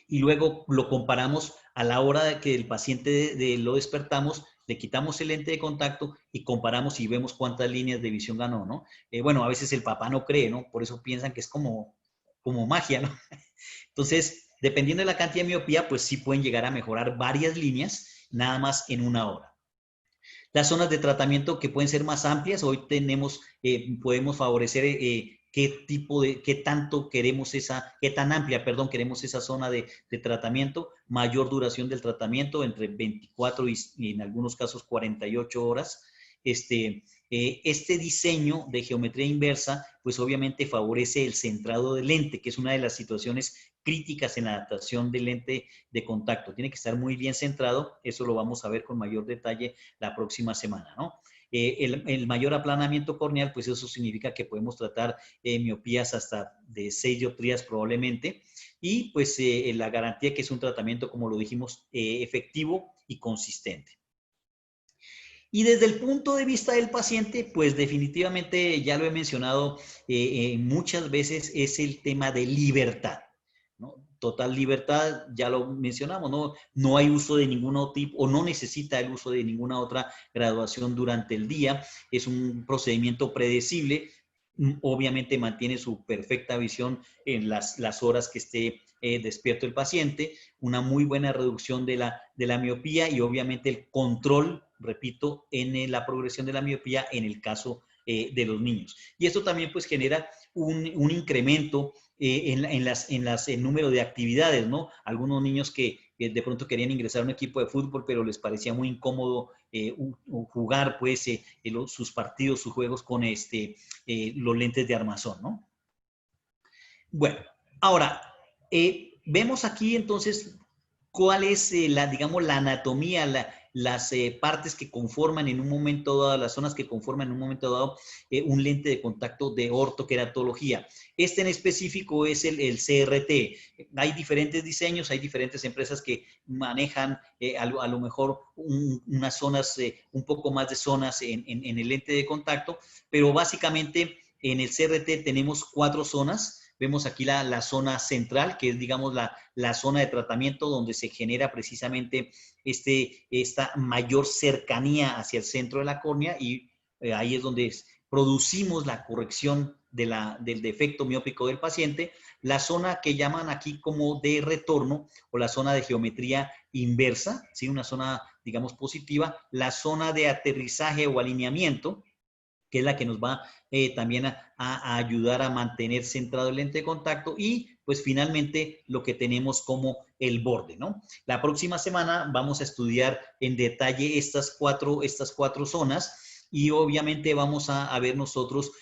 Y luego lo comparamos a la hora de que el paciente lo despertamos, le quitamos el lente de contacto y comparamos y vemos cuántas líneas de visión ganó, ¿no? Bueno, a veces el papá no cree, ¿no? Por eso piensan que es como magia, ¿no? Entonces, dependiendo de la cantidad de miopía, pues sí pueden llegar a mejorar varias líneas nada más en 1 hora. Las zonas de tratamiento que pueden ser más amplias, hoy podemos favorecer qué tanto queremos qué tan amplia, perdón, queremos esa zona de tratamiento, mayor duración del tratamiento, entre 24 y en algunos casos 48 horas. Este diseño de geometría inversa, pues obviamente favorece el centrado del lente, que es una de las situaciones críticas en la adaptación del lente de contacto. Tiene que estar muy bien centrado, eso lo vamos a ver con mayor detalle la próxima semana, ¿no? El mayor aplanamiento corneal, pues eso significa que podemos tratar miopías hasta de 6 dioptrías probablemente, y pues la garantía que es un tratamiento, como lo dijimos, efectivo y consistente. Y desde el punto de vista del paciente, pues definitivamente, ya lo he mencionado muchas veces, es el tema de libertad, ¿no? Total libertad, ya lo mencionamos, ¿no? No hay uso de ningún tipo, o no necesita el uso de ninguna otra graduación durante el día. Es un procedimiento predecible. Obviamente mantiene su perfecta visión en las horas que esté despierto el paciente, una muy buena reducción de la miopía y obviamente el control, repito, en la progresión de la miopía en el caso de los niños. Y esto también pues genera un incremento en el número de actividades, ¿no? Algunos niños que de pronto querían ingresar a un equipo de fútbol, pero les parecía muy incómodo jugar pues sus partidos, sus juegos con los lentes de armazón, ¿no? Bueno, ahora, vemos aquí entonces cuál es digamos, la anatomía, las partes que conforman en un momento dado, las zonas que conforman en un momento dado un lente de contacto de ortoqueratología. Este en específico es el CRT. Hay diferentes diseños, hay diferentes empresas que manejan a lo mejor unas zonas, un poco más de zonas en el lente de contacto, pero básicamente en el CRT tenemos 4 zonas. Vemos aquí la zona central, que es, digamos, la zona de tratamiento donde se genera precisamente esta mayor cercanía hacia el centro de la córnea y ahí es donde producimos la corrección del defecto miópico del paciente. La zona que llaman aquí como de retorno o la zona de geometría inversa, ¿sí? Una zona, digamos, positiva. La zona de aterrizaje o alineamiento, que es la que nos va también a ayudar a mantener centrado el lente de contacto y pues finalmente lo que tenemos como el borde, ¿no? La próxima semana vamos a estudiar en detalle estas cuatro zonas y obviamente vamos a ver nosotros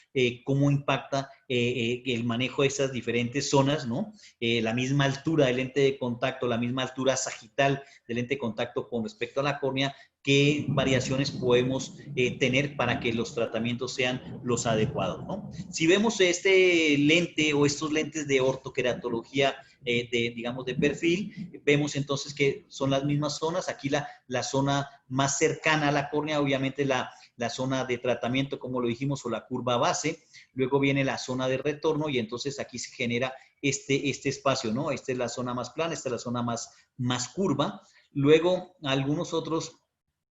cómo impacta el manejo de estas diferentes zonas, ¿no? La misma altura del lente de contacto, la misma altura sagital del lente de contacto con respecto a la córnea, qué variaciones podemos tener para que los tratamientos sean los adecuados, ¿no? Si vemos este lente o estos lentes de ortoqueratología digamos, de perfil, vemos entonces que son las mismas zonas. Aquí la zona más cercana a la córnea, obviamente la zona de tratamiento, como lo dijimos, o la curva base. Luego viene la zona de retorno y entonces aquí se genera este espacio, ¿no? Esta es la zona más plana, esta es la zona más curva. Luego, algunos otros,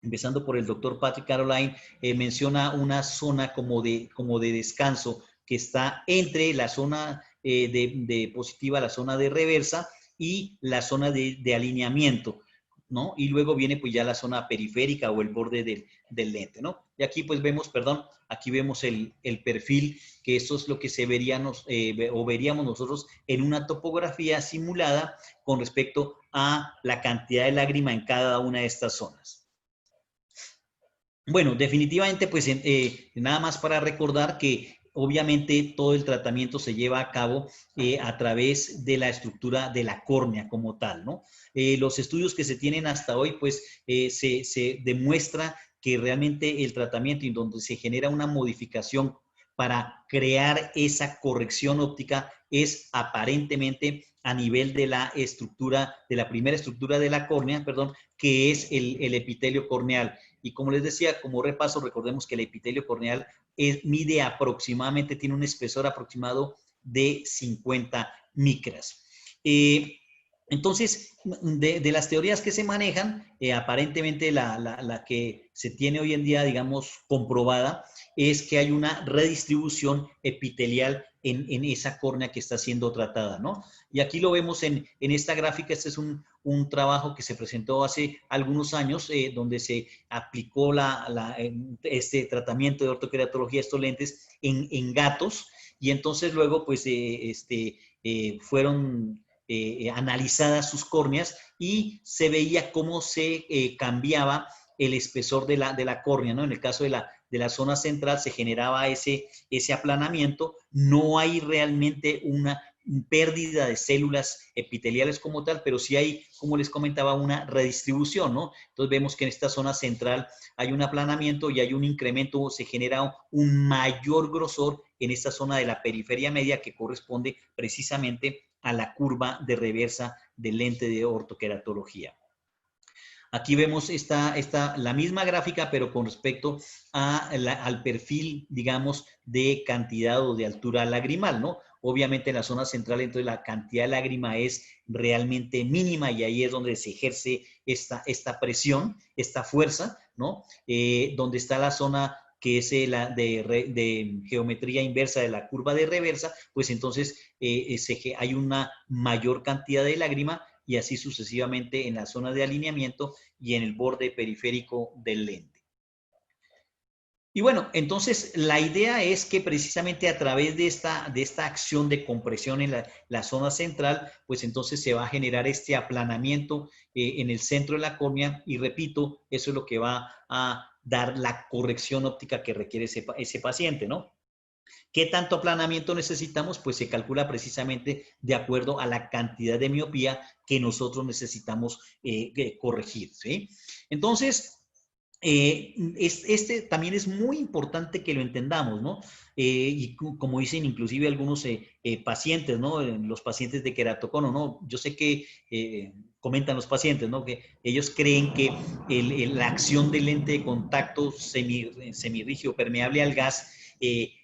empezando por el doctor Patrick Caroline, menciona una zona como de descanso que está entre la zona de positiva, la zona de reversa y la zona de alineamiento, ¿no? Y luego viene pues ya la zona periférica o el borde del lente, ¿no? Y aquí pues vemos, perdón, aquí vemos el perfil, que eso es lo que veríamos nosotros en una topografía simulada con respecto a la cantidad de lágrima en cada una de estas zonas. Bueno, definitivamente, pues nada más para recordar que obviamente todo el tratamiento se lleva a cabo a través de la estructura de la córnea como tal, ¿no? Los estudios que se tienen hasta hoy, pues se demuestra que realmente el tratamiento en donde se genera una modificación para crear esa corrección óptica es aparentemente a nivel de la estructura, de la primera estructura de la córnea, perdón, que es el epitelio corneal. Y como les decía, como repaso, recordemos que el epitelio corneal mide aproximadamente, tiene un espesor aproximado de 50 micras. Entonces, de las teorías que se manejan, aparentemente la que se tiene hoy en día, digamos, comprobada, es que hay una redistribución epitelial en esa córnea que está siendo tratada, ¿no? Y aquí lo vemos en esta gráfica. Este es un trabajo que se presentó hace algunos años, donde se aplicó este tratamiento de ortoqueratología, estos lentes, en gatos, y entonces luego pues fueron analizadas sus córneas y se veía cómo se cambiaba el espesor de la córnea, ¿no? En el caso de la zona central se generaba ese aplanamiento. No hay realmente una pérdida de células epiteliales como tal, pero sí hay, como les comentaba, una redistribución, ¿no? Entonces vemos que en esta zona central hay un aplanamiento y hay un incremento, se genera un mayor grosor en esta zona de la periferia media que corresponde precisamente a la curva de reversa del lente de ortoqueratología. Aquí vemos la misma gráfica, pero con respecto al perfil, digamos, de cantidad o de altura lagrimal, ¿no? Obviamente en la zona central, entonces la cantidad de lágrima es realmente mínima y ahí es donde se ejerce esta presión, esta fuerza, ¿no? Donde está la zona que es la de geometría inversa de la curva de reversa, pues entonces hay una mayor cantidad de lágrima y así sucesivamente en la zona de alineamiento y en el borde periférico del lente. Y bueno, entonces la idea es que precisamente a través de esta acción de compresión en la zona central, pues entonces se va a generar este aplanamiento en el centro de la córnea y repito, eso es lo que va a dar la corrección óptica que requiere ese paciente, ¿no? ¿Qué tanto aplanamiento necesitamos? Pues se calcula precisamente de acuerdo a la cantidad de miopía que nosotros necesitamos corregir, ¿sí? Entonces, también es muy importante que lo entendamos, ¿no? Y como dicen inclusive algunos pacientes, ¿no? Los pacientes de queratocono, ¿no? Yo sé que comentan los pacientes, ¿no? Que ellos creen que la acción del lente de contacto semirrígido permeable al gas,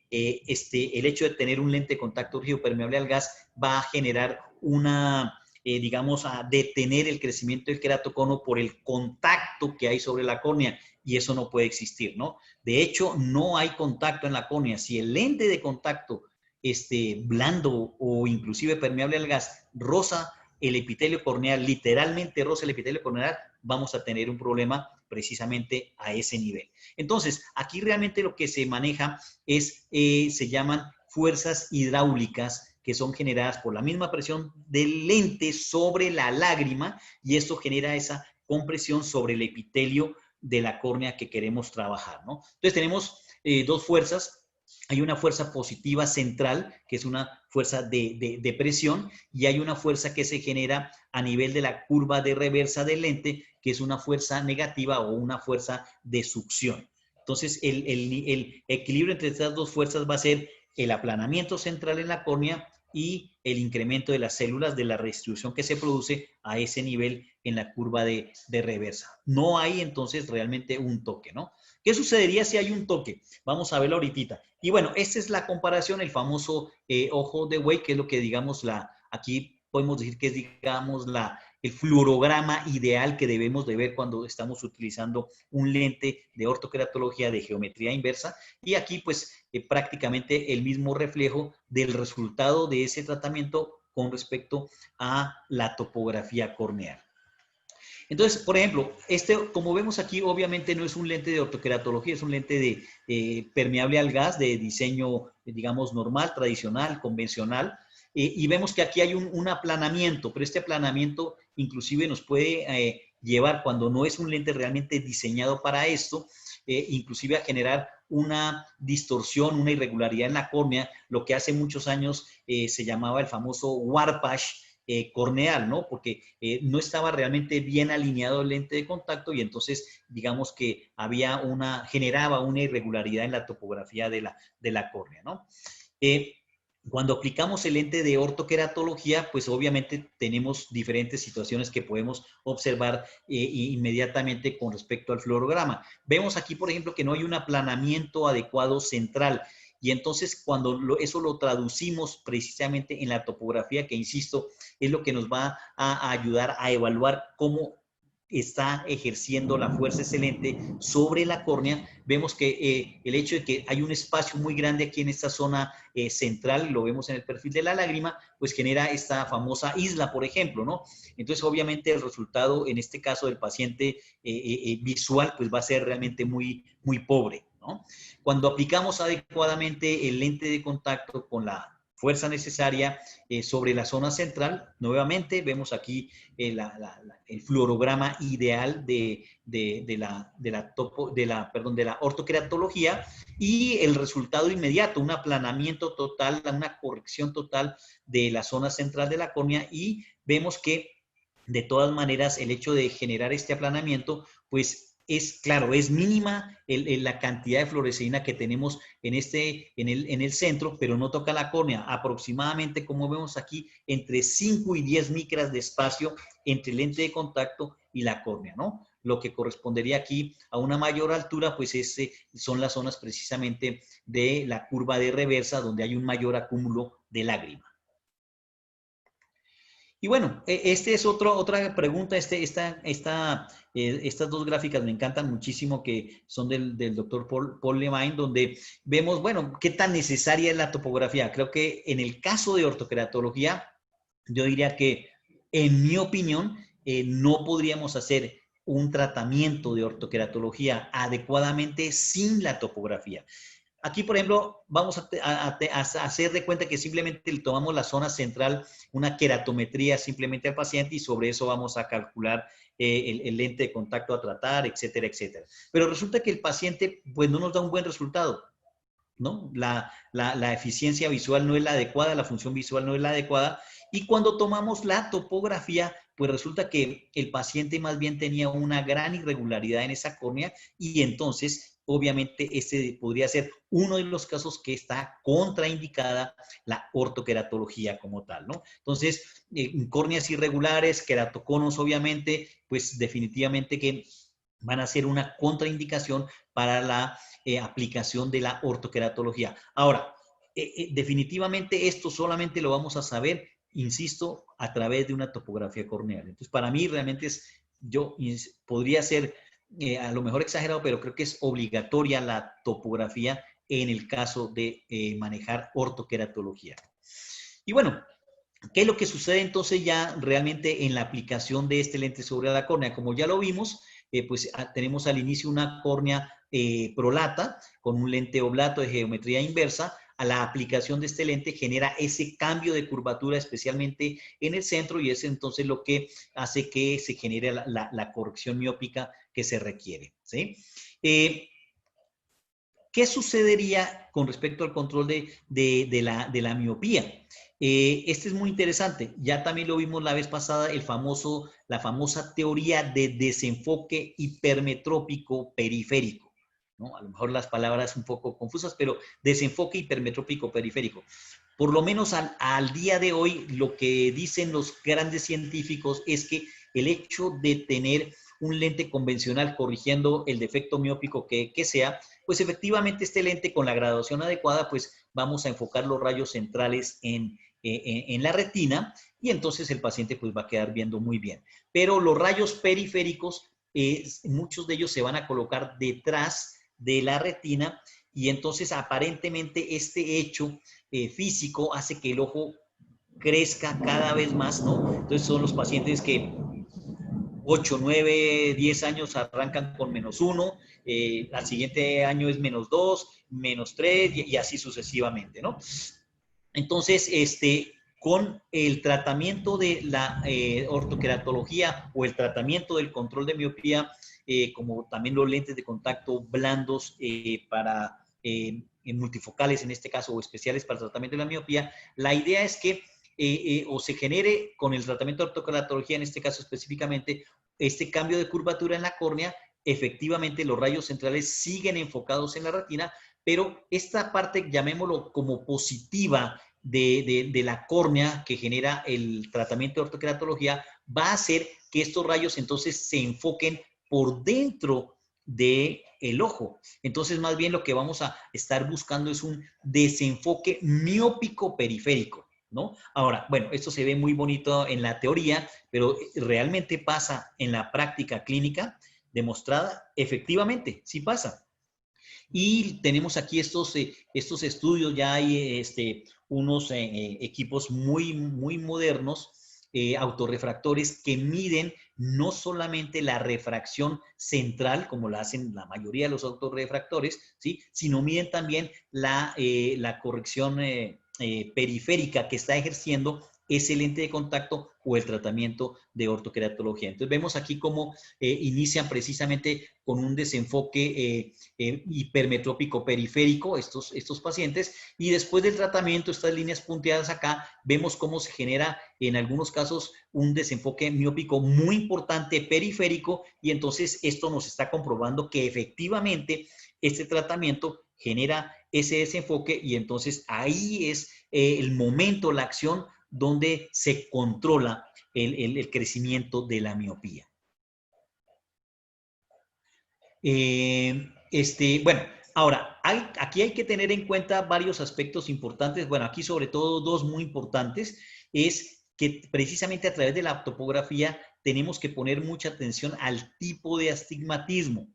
el hecho de tener un lente de contacto rígido permeable al gas va a generar digamos, a detener el crecimiento del queratocono por el contacto que hay sobre la córnea, y eso no puede existir, ¿no? De hecho, no hay contacto en la córnea. Si el lente de contacto blando o inclusive permeable al gas roza el epitelio corneal, literalmente roza el epitelio corneal, vamos a tener un problema precisamente a ese nivel. Entonces, aquí realmente lo que se maneja se llaman fuerzas hidráulicas, que son generadas por la misma presión del lente sobre la lágrima, y esto genera esa compresión sobre el epitelio de la córnea que queremos trabajar, ¿no? Entonces tenemos dos fuerzas. Hay una fuerza positiva central, que es una fuerza de presión, y hay una fuerza que se genera a nivel de la curva de reversa del lente, que es una fuerza negativa o una fuerza de succión. Entonces, el equilibrio entre estas dos fuerzas va a ser el aplanamiento central en la córnea y el incremento de las células, de la redistribución que se produce a ese nivel en la curva de reversa. No hay entonces realmente un toque, ¿no? ¿Qué sucedería si hay un toque? Vamos a verlo ahorita. Y bueno, esta es la comparación, el famoso ojo de Wake, que es lo que digamos aquí podemos decir que es, digamos, el fluorograma ideal que debemos de ver cuando estamos utilizando un lente de ortoqueratología de geometría inversa. Y aquí pues prácticamente el mismo reflejo del resultado de ese tratamiento con respecto a la topografía corneal. Entonces, por ejemplo, como vemos aquí, obviamente no es un lente de ortoqueratología, es un lente permeable al gas de diseño, digamos, normal, tradicional, convencional. Y vemos que aquí hay un aplanamiento, pero este aplanamiento inclusive nos puede llevar, cuando no es un lente realmente diseñado para esto, inclusive a generar una distorsión, una irregularidad en la córnea, lo que hace muchos años se llamaba el famoso warpage corneal, ¿no? Porque no estaba realmente bien alineado el lente de contacto y entonces digamos que generaba una irregularidad en la topografía de la córnea, ¿no? Cuando aplicamos el lente de ortoqueratología, pues obviamente tenemos diferentes situaciones que podemos observar inmediatamente con respecto al fluorograma. Vemos aquí, por ejemplo, que no hay un aplanamiento adecuado central. Y entonces cuando eso lo traducimos precisamente en la topografía, que insisto, es lo que nos va a ayudar a evaluar cómo está ejerciendo la fuerza excelente sobre la córnea, vemos que el hecho de que hay un espacio muy grande aquí en esta zona central, lo vemos en el perfil de la lágrima, pues genera esta famosa isla, por ejemplo, ¿no? Entonces, obviamente, el resultado, en este caso del paciente visual, pues va a ser realmente muy, muy pobre, ¿no? Cuando aplicamos adecuadamente el lente de contacto con la fuerza necesaria sobre la zona central, nuevamente vemos aquí el fluorograma ideal de la ortoqueratología y el resultado inmediato, un aplanamiento total, una corrección total de la zona central de la córnea y vemos que de todas maneras el hecho de generar este aplanamiento, pues es claro, es mínima la cantidad de fluoresceína que tenemos en el centro, pero no toca la córnea. Aproximadamente, como vemos aquí, entre 5 y 10 micras de espacio entre el lente de contacto y la córnea, ¿no? Lo que correspondería aquí a una mayor altura, pues son las zonas precisamente de la curva de reversa, donde hay un mayor acúmulo de lágrima. Y bueno, este es otra pregunta. Estas dos gráficas me encantan muchísimo, que son del doctor Paul Levine, donde vemos, bueno, qué tan necesaria es la topografía. Creo que en el caso de ortoqueratología, yo diría que, en mi opinión, no podríamos hacer un tratamiento de ortoqueratología adecuadamente sin la topografía. Aquí, por ejemplo, vamos a hacer de cuenta que simplemente le tomamos la zona central, una queratometría simplemente al paciente y sobre eso vamos a calcular el lente de contacto a tratar, etcétera, etcétera. Pero resulta que el paciente pues no nos da un buen resultado, ¿no? La eficiencia visual no es la adecuada, la función visual no es la adecuada y cuando tomamos la topografía, pues resulta que el paciente más bien tenía una gran irregularidad en esa córnea y entonces obviamente este podría ser uno de los casos que está contraindicada la ortoqueratología como tal, ¿no? Entonces, córneas irregulares, queratoconos, obviamente, pues definitivamente que van a ser una contraindicación para la aplicación de la ortoqueratología. Ahora, definitivamente esto solamente lo vamos a saber, insisto, a través de una topografía corneal. Entonces, para mí realmente podría ser a lo mejor exagerado, pero creo que es obligatoria la topografía en el caso de manejar ortoqueratología. Y bueno, ¿qué es lo que sucede entonces ya realmente en la aplicación de este lente sobre la córnea? Como ya lo vimos, pues tenemos al inicio una córnea prolata con un lente oblato de geometría inversa. A la aplicación de este lente genera ese cambio de curvatura, especialmente en el centro, y es entonces lo que hace que se genere la corrección miópica que se requiere, ¿sí? ¿Qué sucedería con respecto al control de la miopía? Este es muy interesante. Ya también lo vimos la vez pasada, la famosa teoría de desenfoque hipermetrópico periférico, ¿no? A lo mejor las palabras un poco confusas, pero desenfoque hipermetrópico periférico. Por lo menos al día de hoy, lo que dicen los grandes científicos es que el hecho de tener un lente convencional corrigiendo el defecto miópico que sea, pues efectivamente este lente con la graduación adecuada, pues vamos a enfocar los rayos centrales en la retina y entonces el paciente pues va a quedar viendo muy bien. Pero los rayos periféricos, muchos de ellos se van a colocar detrás de la retina y entonces aparentemente este hecho físico hace que el ojo crezca cada vez más, ¿no? Entonces son los pacientes que 8, 9, 10 años arrancan con -1, al siguiente año es -2, -3 y así sucesivamente, ¿no? Entonces, con el tratamiento de la ortoqueratología o el tratamiento del control de miopía, como también los lentes de contacto blandos para multifocales en este caso o especiales para el tratamiento de la miopía, la idea es que o se genere con el tratamiento de ortoqueratología, en este caso específicamente, este cambio de curvatura en la córnea. Efectivamente, los rayos centrales siguen enfocados en la retina, pero esta parte, llamémoslo como positiva, de la córnea que genera el tratamiento de ortoqueratología, va a hacer que estos rayos entonces se enfoquen por dentro del ojo. Entonces, más bien lo que vamos a estar buscando es un desenfoque miópico periférico, ¿no? Ahora, bueno, esto se ve muy bonito en la teoría, pero realmente pasa en la práctica clínica demostrada, efectivamente, sí pasa. Y tenemos aquí estos estudios, ya hay unos equipos muy modernos, autorrefractores, que miden no solamente la refracción central, como la hacen la mayoría de los autorrefractores, ¿sí? Sino miden también la corrección periférica que está ejerciendo ese lente de contacto o el tratamiento de ortoqueratología. Entonces vemos aquí cómo inician precisamente con un desenfoque hipermetrópico periférico estos pacientes, y después del tratamiento, estas líneas punteadas acá, vemos cómo se genera en algunos casos un desenfoque miópico muy importante periférico, y entonces esto nos está comprobando que efectivamente este tratamiento genera ese desenfoque, y entonces ahí es el momento, la acción donde se controla el crecimiento de la miopía. Bueno, ahora, aquí hay que tener en cuenta varios aspectos importantes. Bueno, aquí sobre todo dos muy importantes. Es que precisamente a través de la topografía tenemos que poner mucha atención al tipo de astigmatismo.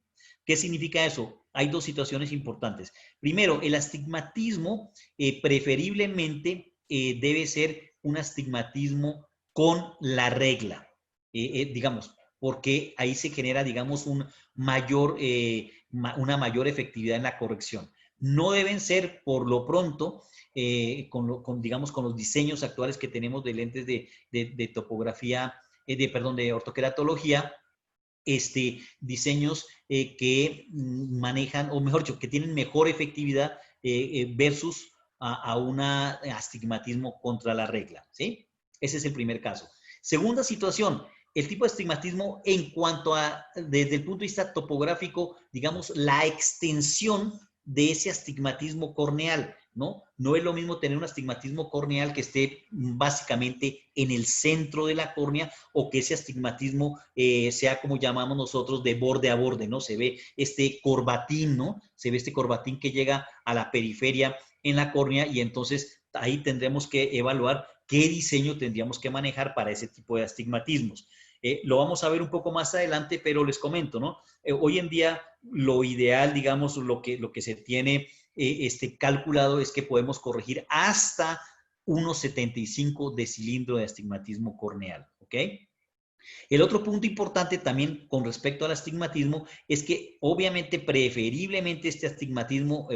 ¿Qué significa eso? Hay dos situaciones importantes. Primero, el astigmatismo preferiblemente debe ser un astigmatismo con la regla, digamos, porque ahí se genera, digamos, una mayor efectividad en la corrección. No deben ser, por lo pronto, digamos, con los diseños actuales que tenemos de lentes de topografía, de ortoqueratología, diseños que manejan, o mejor dicho, que tienen mejor efectividad versus a un astigmatismo contra la regla, ¿sí? Ese es el primer caso. Segunda situación, el tipo de astigmatismo en cuanto a, desde el punto de vista topográfico, digamos, la extensión de ese astigmatismo corneal, ¿no? No es lo mismo tener un astigmatismo corneal que esté básicamente en el centro de la córnea, o que ese astigmatismo sea, como llamamos nosotros, de borde a borde, ¿no? Se ve este corbatín, ¿no? Se ve este corbatín que llega a la periferia en la córnea, y entonces ahí tendremos que evaluar qué diseño tendríamos que manejar para ese tipo de astigmatismos. Lo vamos a ver un poco más adelante, pero les comento, ¿no? Hoy en día lo ideal, digamos, lo que se tiene calculado es que podemos corregir hasta unos 75 de cilindro de astigmatismo corneal, ¿ok? El otro punto importante también con respecto al astigmatismo es que obviamente preferiblemente este astigmatismo,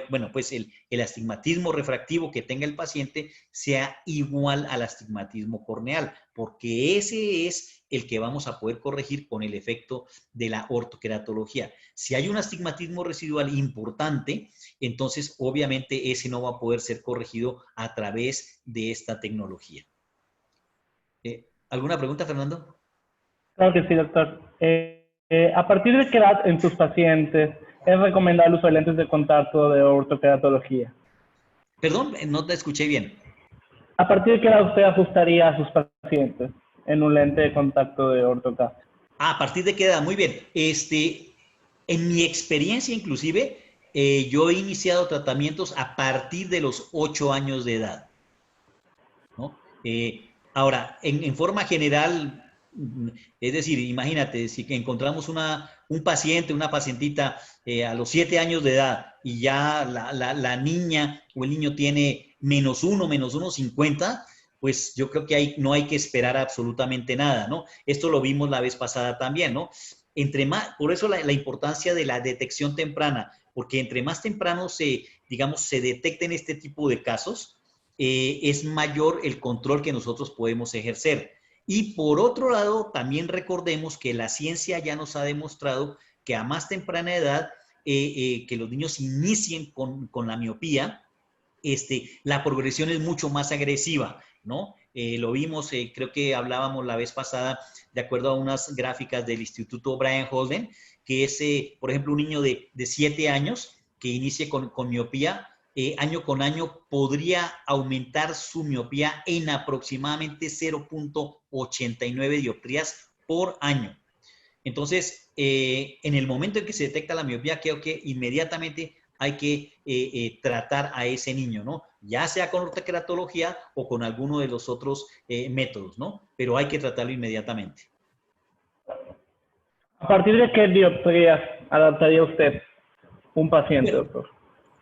bueno, pues el astigmatismo refractivo que tenga el paciente sea igual al astigmatismo corneal, porque ese es el que vamos a poder corregir con el efecto de la ortoqueratología. Si hay un astigmatismo residual importante, entonces obviamente ese no va a poder ser corregido a través de esta tecnología. ¿Alguna pregunta, Fernando? Claro que sí, doctor. ¿A partir de qué edad en sus pacientes es recomendable el uso de lentes de contacto de ortoqueratología? Perdón, no te escuché bien. ¿A partir de qué edad usted ajustaría a sus pacientes en un lente de contacto de ortoca? ¿A partir de qué edad? Muy bien. En mi experiencia, inclusive, yo he iniciado tratamientos a partir de los 8 años de edad, ¿no? Ahora, en forma general, es decir, imagínate, si encontramos un paciente, una pacientita a los 7 años de edad, y ya la niña o el niño tiene -1, -1,50, pues yo creo que ahí no hay que esperar absolutamente nada, ¿no? Esto lo vimos la vez pasada también, ¿no? Por eso la importancia de la detección temprana, porque entre más temprano digamos, se detecten este tipo de casos, es mayor el control que nosotros podemos ejercer. Y por otro lado, también recordemos que la ciencia ya nos ha demostrado que a más temprana edad, que los niños inicien con la miopía, la progresión es mucho más agresiva, ¿no? Lo vimos, creo que hablábamos la vez pasada, de acuerdo a unas gráficas del Instituto Brian Holden, que es, por ejemplo, un niño de 7 años que inicie con miopía, año con año podría aumentar su miopía en aproximadamente 0.89 dioptrías por año. Entonces, en el momento en que se detecta la miopía, creo que inmediatamente hay que tratar a ese niño, ¿no? Ya sea con ortoqueratología o con alguno de los otros métodos, ¿no? Pero hay que tratarlo inmediatamente. ¿A partir de qué dioptrías adaptaría usted un paciente, doctor?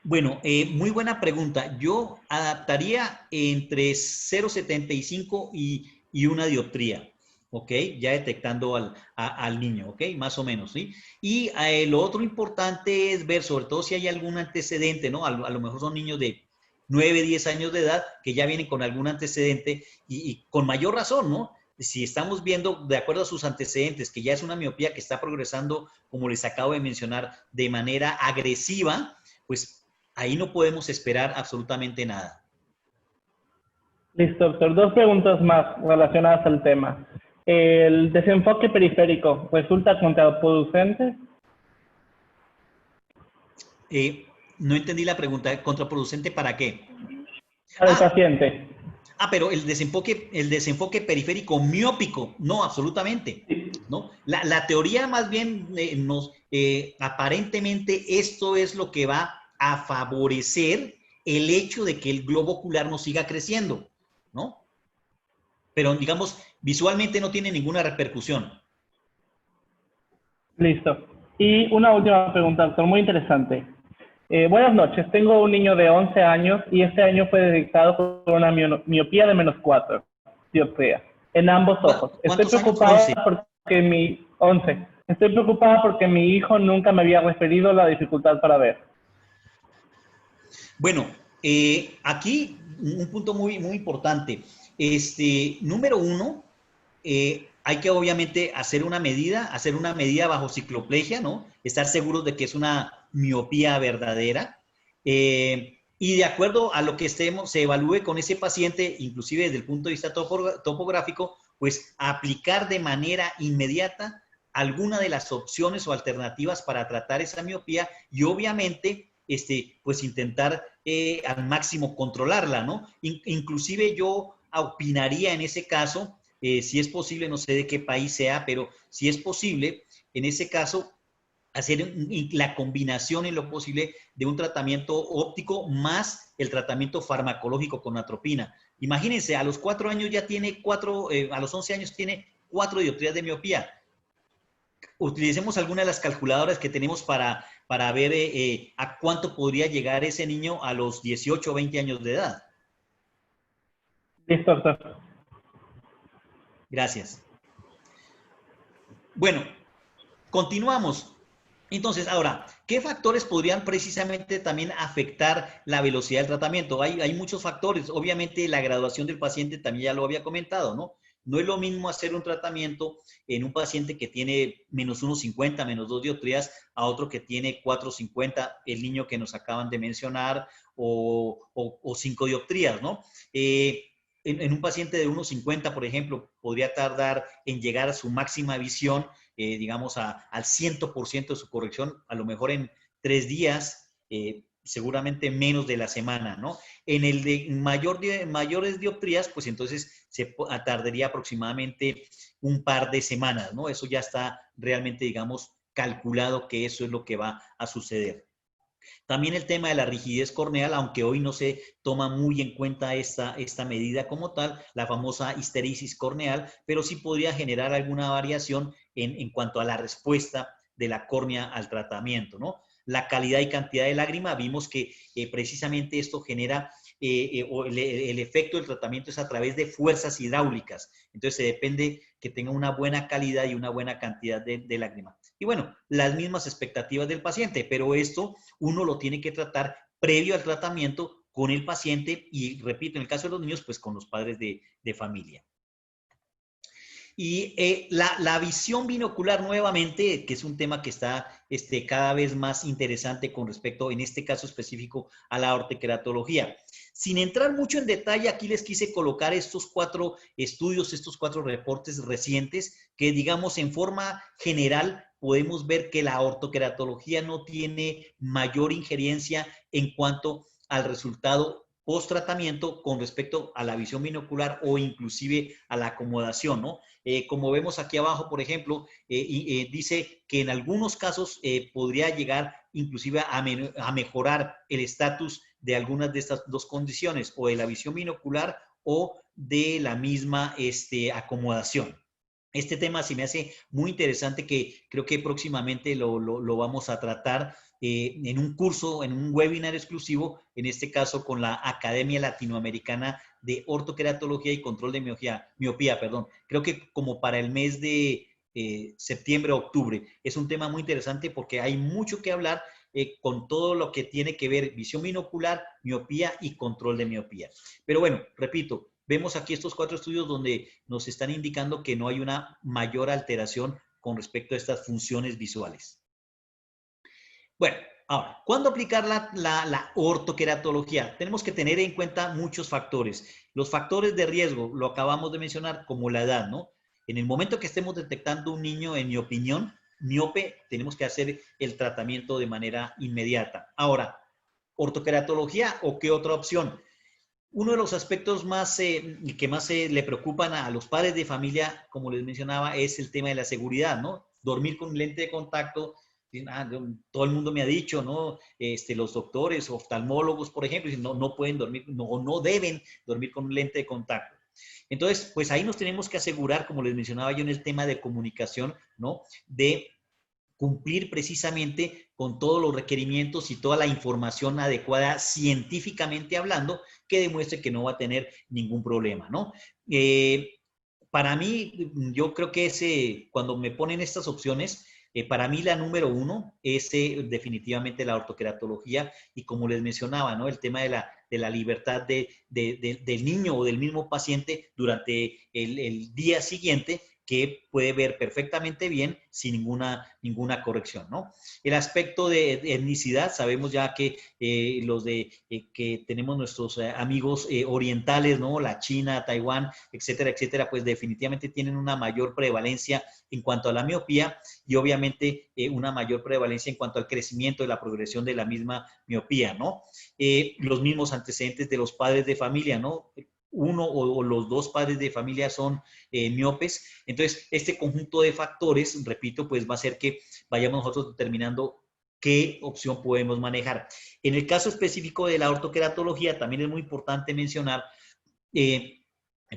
Bueno, muy buena pregunta. Yo adaptaría entre 0.75 y una dioptría, ¿ok? Ya detectando al niño, ¿ok? Más o menos, ¿sí? Y lo otro importante es ver, sobre todo si hay algún antecedente, ¿no? A lo mejor son niños de 9, 10 años de edad que ya vienen con algún antecedente y con mayor razón, ¿no? Si estamos viendo, de acuerdo a sus antecedentes, que ya es una miopía que está progresando, como les acabo de mencionar, de manera agresiva, pues ahí no podemos esperar absolutamente nada. Listo, doctor. 2 preguntas más relacionadas al tema. ¿El desenfoque periférico resulta contraproducente? No entendí la pregunta. ¿Contraproducente para qué? Para el paciente. Pero el desenfoque periférico miópico, no, absolutamente. ¿No? La teoría más bien aparentemente esto es lo que va a favorecer el hecho de que el globo ocular no siga creciendo, ¿no? Pero digamos, visualmente no tiene ninguna repercusión. Listo. Y una última pregunta, doctor, muy interesante. Buenas noches, tengo un niño de 11 años y este año fue detectado con una miopía de -4 dioptría en ambos ojos. Estoy preocupada porque Estoy preocupada porque mi hijo nunca me había referido la dificultad para ver. Bueno, aquí un punto muy importante. Número uno, hay que obviamente hacer una medida bajo cicloplegia, ¿no? Estar seguros de que es una miopía verdadera. Y de acuerdo a lo que se evalúe con ese paciente, inclusive desde el punto de vista topográfico, pues aplicar de manera inmediata alguna de las opciones o alternativas para tratar esa miopía y obviamente pues intentar al máximo controlarla, ¿no? Inclusive yo opinaría en ese caso, si es posible, no sé de qué país sea, pero si es posible, en ese caso, hacer la combinación en lo posible de un tratamiento óptico más el tratamiento farmacológico con atropina. Imagínense, a los 4 años ya tiene a los 11 años tiene 4 dioptrías de miopía. Utilicemos alguna de las calculadoras que tenemos para ver a cuánto podría llegar ese niño a los 18 o 20 años de edad. Listo, doctor. Gracias. Bueno, continuamos. Entonces, ahora, ¿qué factores podrían precisamente también afectar la velocidad del tratamiento? Hay muchos factores. Obviamente, la graduación del paciente también ya lo había comentado, ¿no? No es lo mismo hacer un tratamiento en un paciente que tiene -1.50, -2 dioptrías, a otro que tiene 4.50, el niño que nos acaban de mencionar, o 5 dioptrías, ¿no? En un paciente de 1.50, por ejemplo, podría tardar en llegar a su máxima visión, digamos, al 100% de su corrección, a lo mejor en 3 días, seguramente menos de la semana, ¿no? En el de mayores dioptrías, pues entonces se tardaría aproximadamente un par de semanas, ¿no? Eso ya está realmente, digamos, calculado que eso es lo que va a suceder. También el tema de la rigidez corneal, aunque hoy no se toma muy en cuenta esta medida como tal, la famosa histeresis corneal, pero sí podría generar alguna variación en cuanto a la respuesta de la córnea al tratamiento, ¿no? La calidad y cantidad de lágrima, vimos que precisamente esto genera, el efecto del tratamiento es a través de fuerzas hidráulicas. Entonces, se depende que tenga una buena calidad y una buena cantidad de lágrima. Y bueno, las mismas expectativas del paciente, pero esto uno lo tiene que tratar previo al tratamiento con el paciente y, repito, en el caso de los niños, pues con los padres de familia. Y la visión binocular nuevamente, que es un tema que está cada vez más interesante con respecto, en este caso específico, a la ortoqueratología. Sin entrar mucho en detalle, aquí les quise colocar estos 4 estudios, estos 4 reportes recientes, que digamos en forma general podemos ver que la ortoqueratología no tiene mayor injerencia en cuanto al resultado post-tratamiento con respecto a la visión binocular o inclusive a la acomodación, ¿no? Como vemos aquí abajo, por ejemplo, dice que en algunos casos podría llegar inclusive a mejorar el estatus de algunas de estas 2 condiciones, o de la visión binocular o de la misma acomodación. Este tema se me hace muy interesante, que creo que próximamente lo vamos a tratar en un curso, en un webinar exclusivo, en este caso con la Academia Latinoamericana de Ortoqueratología y Control de Miopía. Creo que como para el mes de septiembre o octubre. Es un tema muy interesante porque hay mucho que hablar con todo lo que tiene que ver visión binocular, miopía y control de miopía. Pero bueno, repito, vemos aquí estos 4 estudios donde nos están indicando que no hay una mayor alteración con respecto a estas funciones visuales. Bueno, ahora, ¿cuándo aplicar la ortoqueratología? Tenemos que tener en cuenta muchos factores. Los factores de riesgo, lo acabamos de mencionar, como la edad, ¿no? En el momento que estemos detectando un niño, en mi opinión, miope, tenemos que hacer el tratamiento de manera inmediata. Ahora, ¿ortoqueratología o qué otra opción? Uno de los aspectos más que más le preocupan a los padres de familia, como les mencionaba, es el tema de la seguridad, ¿no? Dormir con lente de contacto. Todo el mundo me ha dicho, ¿no? Los doctores, oftalmólogos, por ejemplo, no pueden dormir, no deben dormir con un lente de contacto. Entonces, pues ahí nos tenemos que asegurar, como les mencionaba yo en el tema de comunicación, ¿no? De cumplir precisamente con todos los requerimientos y toda la información adecuada científicamente hablando que demuestre que no va a tener ningún problema, ¿no? Para mí, yo creo que cuando me ponen estas opciones, para mí la número 1 es definitivamente la ortoqueratología y como les mencionaba, ¿no? El tema de la libertad del niño o del mismo paciente durante el día siguiente, que puede ver perfectamente bien sin ninguna corrección, ¿no? El aspecto de etnicidad, sabemos ya que que tenemos nuestros amigos orientales, ¿no? La China, Taiwán, etcétera, etcétera, pues definitivamente tienen una mayor prevalencia en cuanto a la miopía y obviamente una mayor prevalencia en cuanto al crecimiento de la progresión de la misma miopía, ¿no? Los mismos antecedentes de los padres de familia, ¿no? Uno o los 2 padres de familia son miopes. Entonces, este conjunto de factores, repito, pues va a hacer que vayamos nosotros determinando qué opción podemos manejar. En el caso específico de la ortoqueratología, también es muy importante mencionar,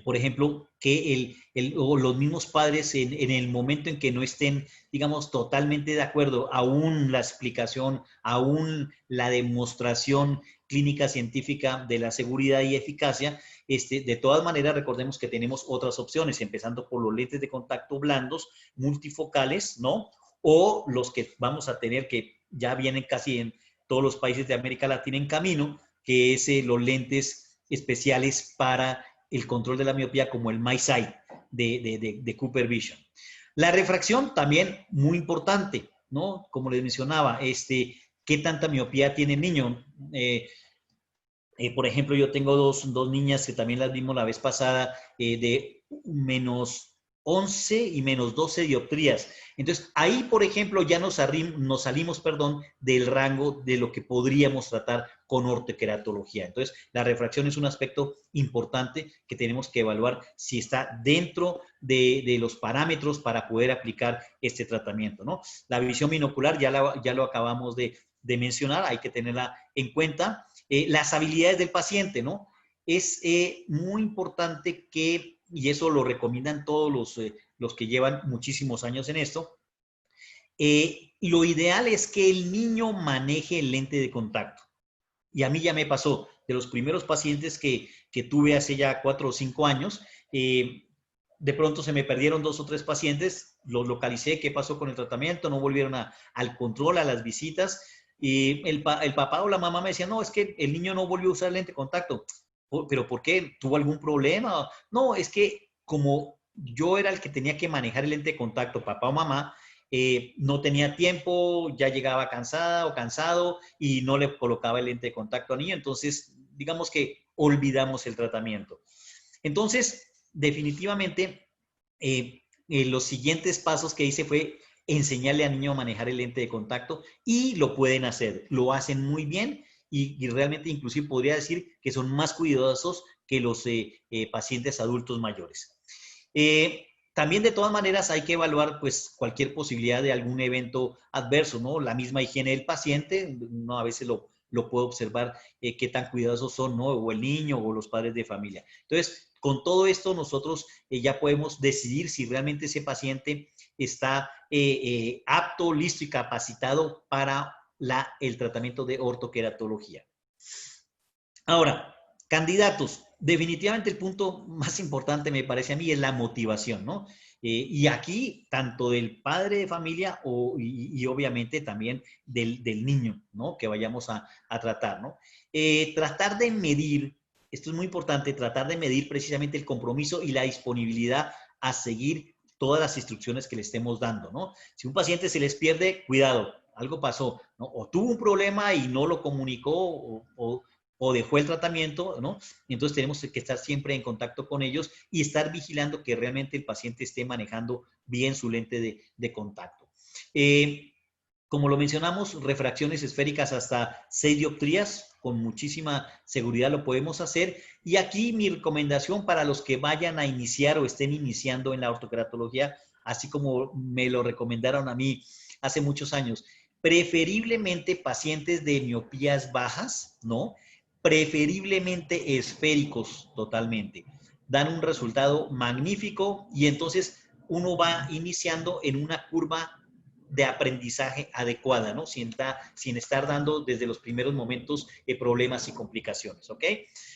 por ejemplo, que los mismos padres en el momento en que no estén, digamos, totalmente de acuerdo, aún la explicación, aún la demostración clínica científica de la seguridad y eficacia, de todas maneras recordemos que tenemos otras opciones, empezando por los lentes de contacto blandos, multifocales, ¿no? O los que vamos a tener, que ya vienen casi en todos los países de América Latina en camino, que es los lentes especiales para el control de la miopía, como el MiSight de Cooper Vision. La refracción también muy importante, ¿no? Como les mencionaba, ¿qué tanta miopía tiene el niño? Por ejemplo, yo tengo dos niñas que también las vimos la vez pasada, de -11 y -12 dioptrías. Entonces, ahí, por ejemplo, ya nos salimos, del rango de lo que podríamos tratar con ortoqueratología. Entonces, la refracción es un aspecto importante que tenemos que evaluar si está dentro de los parámetros para poder aplicar este tratamiento, ¿no? La visión binocular ya lo acabamos de mencionar, hay que tenerla en cuenta. Las habilidades del paciente, ¿no? Es muy importante que, y eso lo recomiendan todos los que llevan muchísimos años en esto, lo ideal es que el niño maneje el lente de contacto. Y a mí ya me pasó, de los primeros pacientes que tuve hace ya 4 o 5 años, de pronto se me perdieron 2 o 3 pacientes, los localicé, qué pasó con el tratamiento, no volvieron al control, a las visitas. Y el papá o la mamá me decía, no, es que el niño no volvió a usar lente de contacto. ¿Pero por qué? ¿Tuvo algún problema? No, es que como yo era el que tenía que manejar el lente de contacto, papá o mamá, no tenía tiempo, ya llegaba cansada o cansado y no le colocaba el lente de contacto al niño. Entonces, digamos que olvidamos el tratamiento. Entonces, definitivamente, los siguientes pasos que hice fue enseñarle al niño a manejar el lente de contacto y lo pueden hacer, lo hacen muy bien y realmente inclusive podría decir que son más cuidadosos que los pacientes adultos mayores. También de todas maneras hay que evaluar pues cualquier posibilidad de algún evento adverso, ¿no? La misma higiene del paciente, uno a veces lo puede observar qué tan cuidadosos son, ¿no? O el niño o los padres de familia. Entonces, con todo esto nosotros ya podemos decidir si realmente ese paciente está apto, listo y capacitado para el tratamiento de ortoqueratología. Ahora, candidatos. Definitivamente el punto más importante me parece a mí es la motivación, ¿no? Y aquí, tanto del padre de familia y obviamente también del niño, ¿no? Que vayamos a tratar, ¿no? Tratar de medir, esto es muy importante, tratar de medir precisamente el compromiso y la disponibilidad a seguir todas las instrucciones que le estemos dando, ¿no? Si un paciente se les pierde, cuidado, algo pasó, ¿no? O tuvo un problema y no lo comunicó o dejó el tratamiento, ¿no? Entonces tenemos que estar siempre en contacto con ellos y estar vigilando que realmente el paciente esté manejando bien su lente de contacto. Como lo mencionamos, refracciones esféricas hasta 6 dioptrías, con muchísima seguridad lo podemos hacer. Y aquí mi recomendación para los que vayan a iniciar o estén iniciando en la ortoqueratología, así como me lo recomendaron a mí hace muchos años, preferiblemente pacientes de miopías bajas, ¿no? Preferiblemente esféricos totalmente. Dan un resultado magnífico y entonces uno va iniciando en una curva de aprendizaje adecuada, ¿no? Sin estar dando desde los primeros momentos problemas y complicaciones, ¿ok?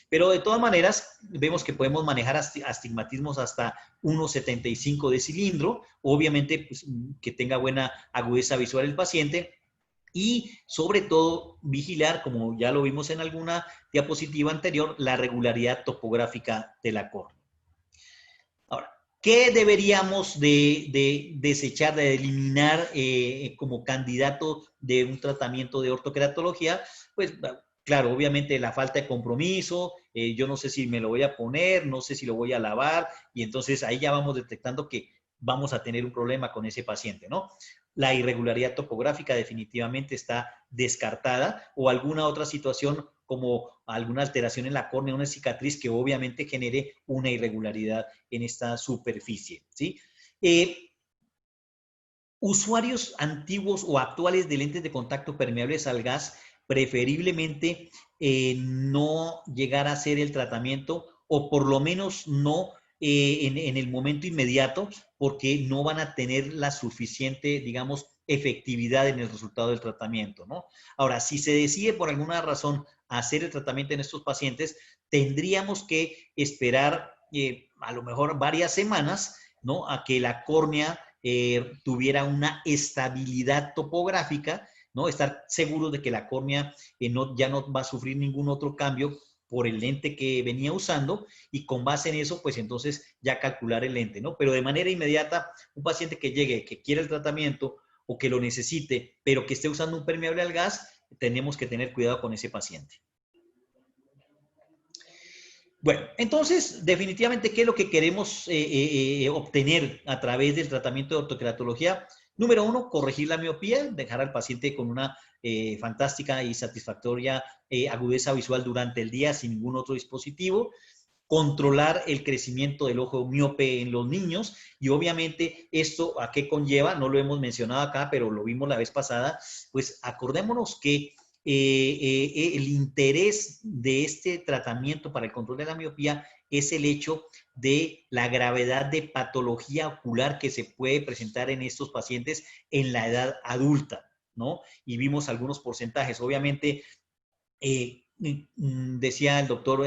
Pero de todas maneras, vemos que podemos manejar astigmatismos hasta 1,75 de cilindro, obviamente pues, que tenga buena agudeza visual el paciente, y sobre todo vigilar, como ya lo vimos en alguna diapositiva anterior, la regularidad topográfica de la córnea. Ahora, ¿qué deberíamos de desechar, de eliminar como candidato de un tratamiento de ortoqueratología? Pues claro, obviamente la falta de compromiso, yo no sé si me lo voy a poner, no sé si lo voy a lavar, y entonces ahí ya vamos detectando que vamos a tener un problema con ese paciente, ¿no? La irregularidad topográfica definitivamente está descartada o alguna otra situación como alguna alteración en la córnea, una cicatriz que obviamente genere una irregularidad en esta superficie, ¿sí? Usuarios antiguos o actuales de lentes de contacto permeables al gas, preferiblemente no llegar a hacer el tratamiento o por lo menos no en el momento inmediato, porque no van a tener la suficiente, digamos, efectividad en el resultado del tratamiento, ¿no? Ahora, si se decide por alguna razón hacer el tratamiento en estos pacientes, tendríamos que esperar a lo mejor varias semanas, ¿no? A que la córnea tuviera una estabilidad topográfica, ¿no? Estar seguros de que la córnea ya no va a sufrir ningún otro cambio por el lente que venía usando y con base en eso, pues entonces ya calcular el lente, ¿no? Pero de manera inmediata, un paciente que llegue, que quiera el tratamiento o que lo necesite, pero que esté usando un permeable al gas, tenemos que tener cuidado con ese paciente. Bueno, entonces, definitivamente, ¿qué es lo que queremos obtener a través del tratamiento de ortoqueratología? Número 1, corregir la miopía, dejar al paciente con una fantástica y satisfactoria agudeza visual durante el día sin ningún otro dispositivo. Controlar el crecimiento del ojo miope en los niños y obviamente esto a qué conlleva, no lo hemos mencionado acá, pero lo vimos la vez pasada, pues acordémonos que el interés de este tratamiento para el control de la miopía es el hecho de la gravedad de patología ocular que se puede presentar en estos pacientes en la edad adulta, ¿no? Y vimos algunos porcentajes. Obviamente, decía el doctor,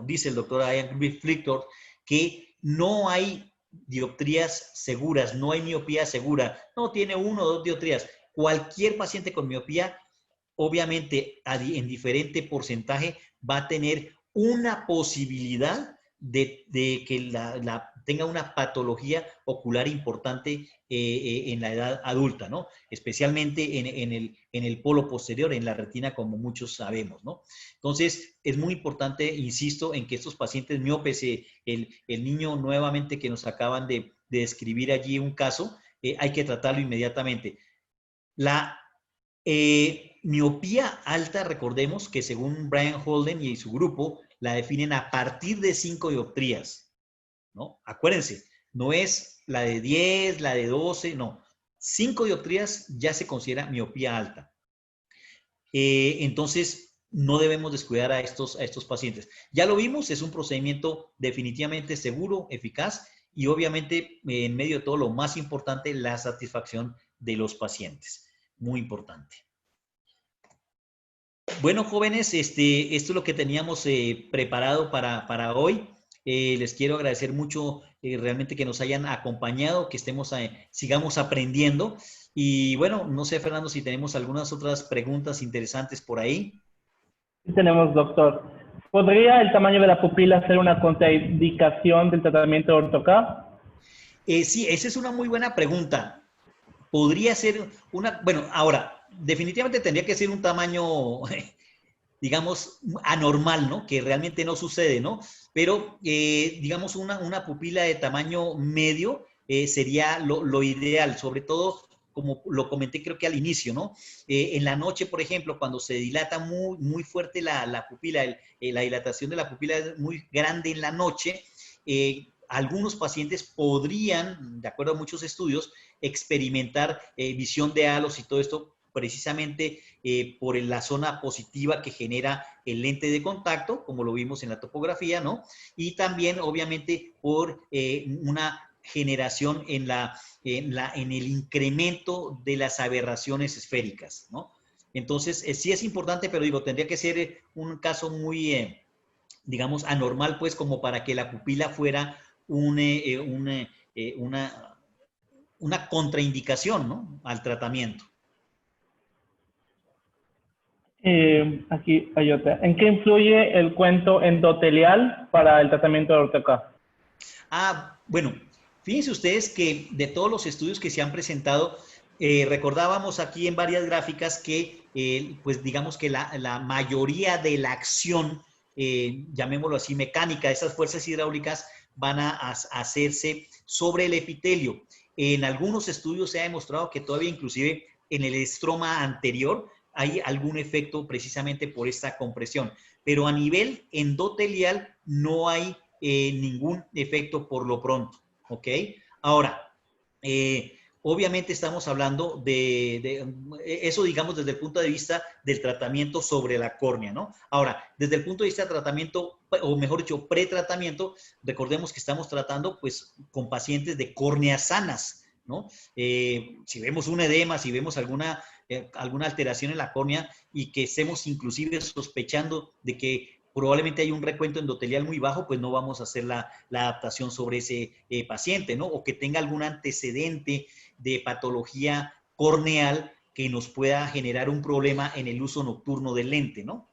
dice el doctor Ian Flicktor, que no hay dioptrías seguras, no hay miopía segura. No tiene 1 o 2 dioptrías. Cualquier paciente con miopía obviamente en diferente porcentaje va a tener una posibilidad de que tenga una patología ocular importante en la edad adulta, ¿no? Especialmente en el polo posterior, en la retina, como muchos sabemos, ¿no? Entonces, es muy importante, insisto, en que estos pacientes miopes, el niño nuevamente que nos acaban de describir allí un caso, hay que tratarlo inmediatamente. La miopía alta, recordemos que según Brian Holden y su grupo, la definen a partir de 5 dioptrías, ¿no? Acuérdense, no es la de 10, la de 12, no. 5 dioptrías ya se considera miopía alta. Entonces, no debemos descuidar a estos pacientes. Ya lo vimos, es un procedimiento definitivamente seguro, eficaz y obviamente en medio de todo lo más importante, la satisfacción de los pacientes. Muy importante. Bueno, jóvenes, esto es lo que teníamos preparado para hoy. Les quiero agradecer mucho realmente que nos hayan acompañado, que sigamos aprendiendo. Y bueno, no sé, Fernando, si tenemos algunas otras preguntas interesantes por ahí. Sí tenemos, doctor. ¿Podría el tamaño de la pupila ser una contraindicación del tratamiento de Ortho-K? Sí, esa es una muy buena pregunta. Podría ser bueno, ahora, definitivamente tendría que ser un tamaño, digamos, anormal, ¿no? Que realmente no sucede, ¿no? Pero, digamos, una pupila de tamaño medio sería lo ideal, sobre todo, como lo comenté creo que al inicio, ¿no? En la noche, por ejemplo, cuando se dilata muy fuerte la pupila, la dilatación de la pupila es muy grande en la noche, algunos pacientes podrían, de acuerdo a muchos estudios, experimentar visión de halos y todo esto precisamente por la zona positiva que genera el lente de contacto, como lo vimos en la topografía, ¿no? Y también, obviamente, por una generación en el incremento de las aberraciones esféricas, ¿no? Entonces, sí es importante, pero digo, tendría que ser un caso muy, digamos, anormal, pues, como para que la pupila fuera una contraindicación, ¿no? Al tratamiento. Aquí hay otra. ¿En qué influye el cuento endotelial para el tratamiento de Ortho-K? Bueno, fíjense ustedes que de todos los estudios que se han presentado, recordábamos aquí en varias gráficas que, pues digamos que la mayoría de la acción, llamémoslo así, mecánica de esas fuerzas hidráulicas van a hacerse sobre el epitelio. En algunos estudios se ha demostrado que todavía inclusive en el estroma anterior hay algún efecto precisamente por esta compresión, pero a nivel endotelial no hay ningún efecto por lo pronto, ¿ok? Ahora, obviamente estamos hablando de eso, digamos, desde el punto de vista del tratamiento sobre la córnea, ¿no? Ahora, desde el punto de vista de tratamiento, o mejor dicho, pretratamiento, recordemos que estamos tratando, pues, con pacientes de córneas sanas, ¿no? Si vemos un edema, si vemos alguna alteración en la córnea y que estemos inclusive sospechando de que probablemente hay un recuento endotelial muy bajo, pues no vamos a hacer la adaptación sobre ese paciente, ¿no? O que tenga algún antecedente de patología corneal que nos pueda generar un problema en el uso nocturno del lente, ¿no?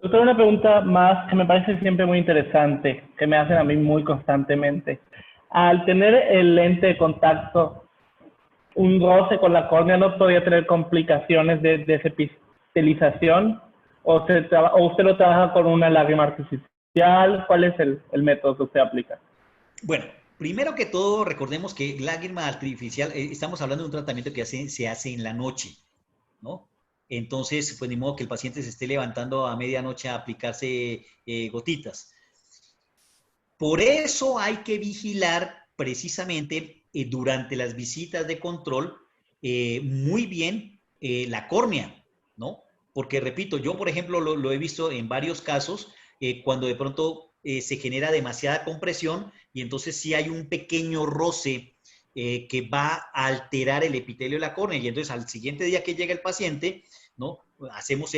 Doctor, una pregunta más que me parece siempre muy interesante, que me hacen a mí muy constantemente. Al tener el lente de contacto, un roce con la córnea no podría tener complicaciones de desepitelización, o usted lo trabaja con una lágrima artificial. ¿Cuál es el método que usted aplica? Bueno, primero que todo, recordemos que lágrima artificial, estamos hablando de un tratamiento que se hace en la noche, ¿no? Entonces, pues ni modo que el paciente se esté levantando a medianoche a aplicarse gotitas. Por eso hay que vigilar precisamente durante las visitas de control muy bien la córnea, ¿no? Porque, repito, yo, por ejemplo, lo he visto en varios casos cuando de pronto se genera demasiada compresión y entonces sí hay un pequeño roce que va a alterar el epitelio de la córnea y entonces al siguiente día que llega el paciente, ¿no? Hacemos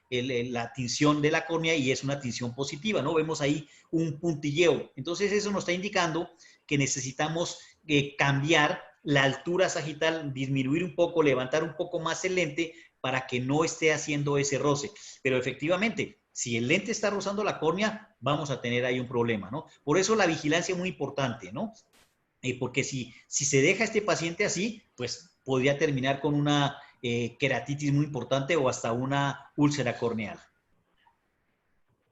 la tinción de la córnea y es una tinción positiva, ¿no? Vemos ahí un puntilleo. Entonces eso nos está indicando que necesitamos cambiar la altura sagital, disminuir un poco, levantar un poco más el lente para que no esté haciendo ese roce. Pero efectivamente, si el lente está rozando la córnea, vamos a tener ahí un problema, ¿no? Por eso la vigilancia es muy importante, ¿no? Porque si se deja a este paciente así, pues podría terminar con una queratitis muy importante o hasta una úlcera corneal.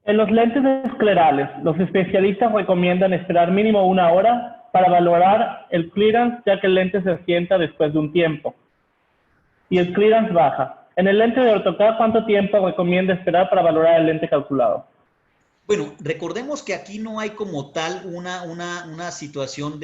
En los lentes esclerales, los especialistas recomiendan esperar mínimo 1 hora para valorar el clearance, ya que el lente se asienta después de un tiempo y el clearance baja. En el lente de AutoCAD, ¿cuánto tiempo recomienda esperar para valorar el lente calculado? Bueno, recordemos que aquí no hay como tal una situación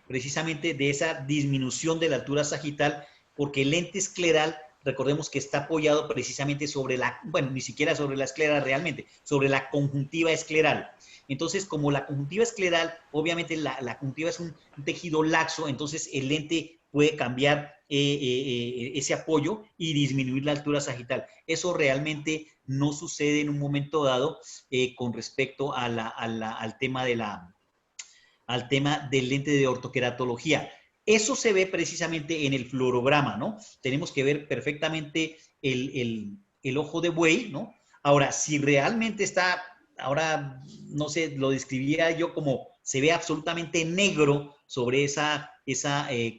precisamente de esa disminución de la altura sagital, porque el lente escleral, recordemos que está apoyado precisamente sobre bueno, ni siquiera sobre la esclera realmente, sobre la conjuntiva escleral. Entonces, como la conjuntiva escleral, obviamente la conjuntiva es un tejido laxo, entonces el lente puede cambiar ese apoyo y disminuir la altura sagital. Eso realmente no sucede en un momento dado con respecto a al tema del lente de ortoqueratología. Eso se ve precisamente en el fluorograma, ¿no? Tenemos que ver perfectamente el ojo de buey, ¿no? Ahora, si realmente está, ahora, no sé, lo describiría yo como se ve absolutamente negro sobre esa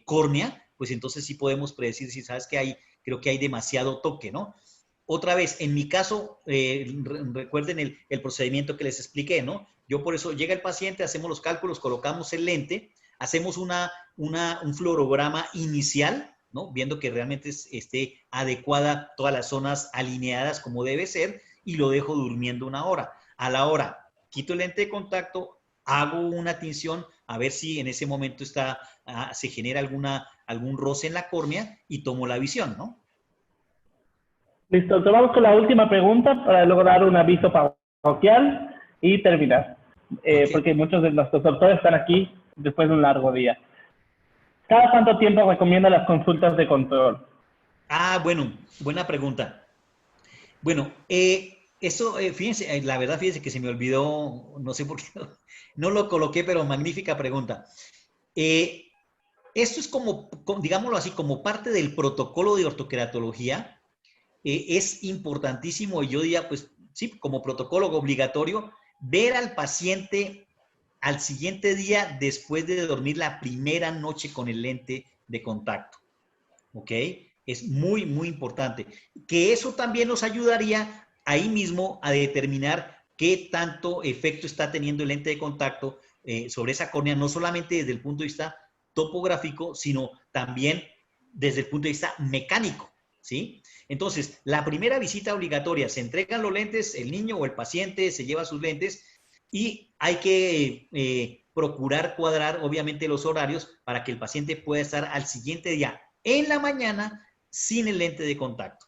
córnea, pues entonces sí podemos predecir si sabes que creo que hay demasiado toque, ¿no? Otra vez, en mi caso, recuerden el procedimiento que les expliqué, ¿no? Yo por eso llega el paciente, hacemos los cálculos, colocamos el lente, hacemos un fluorograma inicial, ¿no? Viendo que realmente esté adecuada todas las zonas alineadas como debe ser y lo dejo durmiendo 1 hora. A la hora, quito el lente de contacto, hago una tinción a ver si en ese momento se genera algún roce en la córnea y tomo la visión, ¿no? Listo, entonces vamos con la última pregunta para lograr un aviso parroquial y terminar. Okay. Porque muchos de nuestros doctores están aquí después de un largo día. ¿Cada cuánto tiempo recomienda las consultas de control? Bueno, buena pregunta. Bueno, eso, fíjense, la verdad, fíjense que se me olvidó, no sé por qué no lo coloqué, pero magnífica pregunta. Esto es como, digámoslo así, como parte del protocolo de ortoqueratología. Es importantísimo, y yo diría, pues sí, como protocolo obligatorio, ver al paciente al siguiente día después de dormir la primera noche con el lente de contacto. ¿Ok? Es muy, muy importante. Que eso también nos ayudaría ahí mismo a determinar qué tanto efecto está teniendo el lente de contacto sobre esa córnea, no solamente desde el punto de vista topográfico, sino también desde el punto de vista mecánico, ¿sí? Entonces, la primera visita obligatoria, se entregan los lentes, el niño o el paciente se lleva sus lentes y hay que procurar cuadrar, obviamente, los horarios para que el paciente pueda estar al siguiente día en la mañana sin el lente de contacto.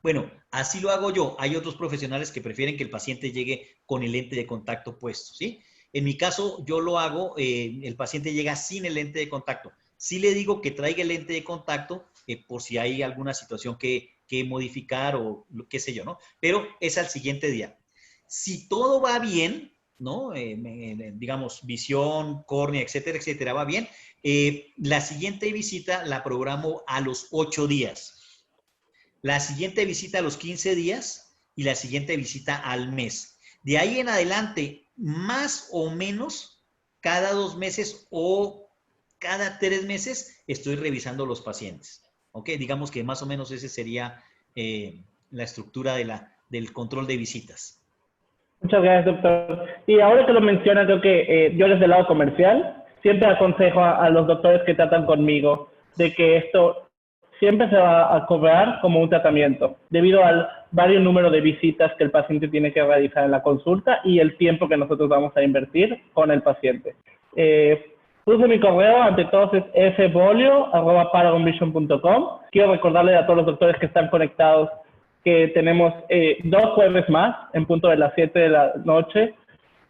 Bueno, así lo hago yo. Hay otros profesionales que prefieren que el paciente llegue con el lente de contacto puesto, ¿sí? En mi caso, yo lo hago, el paciente llega sin el lente de contacto. Sí le digo que traiga el lente de contacto por si hay alguna situación que modificar o qué sé yo, ¿no? Pero es al siguiente día. Si todo va bien, ¿no? Digamos, visión, córnea, etcétera, etcétera, va bien. La siguiente visita la programo a los 8 días. La siguiente visita a los 15 días y la siguiente visita al mes. De ahí en adelante, más o menos, cada 2 meses o cada 3 meses estoy revisando los pacientes. ¿Ok? Digamos que más o menos ese sería la estructura del control de visitas. Muchas gracias, doctor. Y ahora que lo menciona, creo que yo desde el lado comercial siempre aconsejo a los doctores que tratan conmigo de que esto siempre se va a cobrar como un tratamiento, debido al varios número de visitas que el paciente tiene que realizar en la consulta y el tiempo que nosotros vamos a invertir con el paciente. Puse mi correo, ante todos es fbolio@paragonvision.com. Quiero recordarle a todos los doctores que están conectados que tenemos 2 jueves más en punto de las 7 de la noche.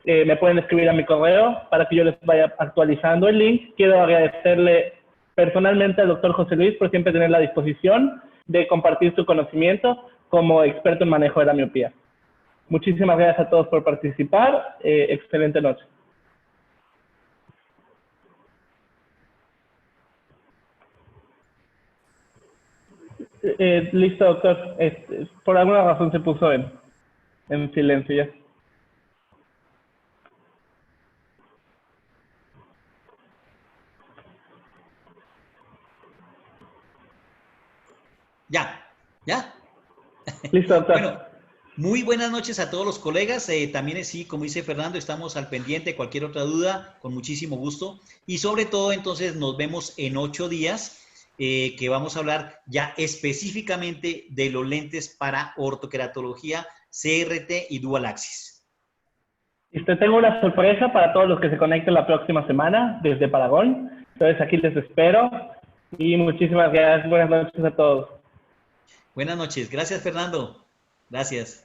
Me pueden escribir a mi correo para que yo les vaya actualizando el link. Quiero agradecerle personalmente al doctor José Luis por siempre tener la disposición de compartir su conocimiento como experto en manejo de la miopía. Muchísimas gracias a todos por participar. Excelente noche. Listo, doctor. Por alguna razón se puso en silencio ya. ¿Ya? Listo, doctor. Bueno, muy buenas noches a todos los colegas. También sí, como dice Fernando, estamos al pendiente de cualquier otra duda, con muchísimo gusto. Y sobre todo, entonces, nos vemos en 8 días, que vamos a hablar ya específicamente de los lentes para ortoqueratología, CRT y Dual Axis. Tengo una sorpresa para todos los que se conecten la próxima semana desde Paragón. Entonces, aquí les espero. Y muchísimas gracias. Buenas noches a todos. Buenas noches. Gracias, Fernando. Gracias.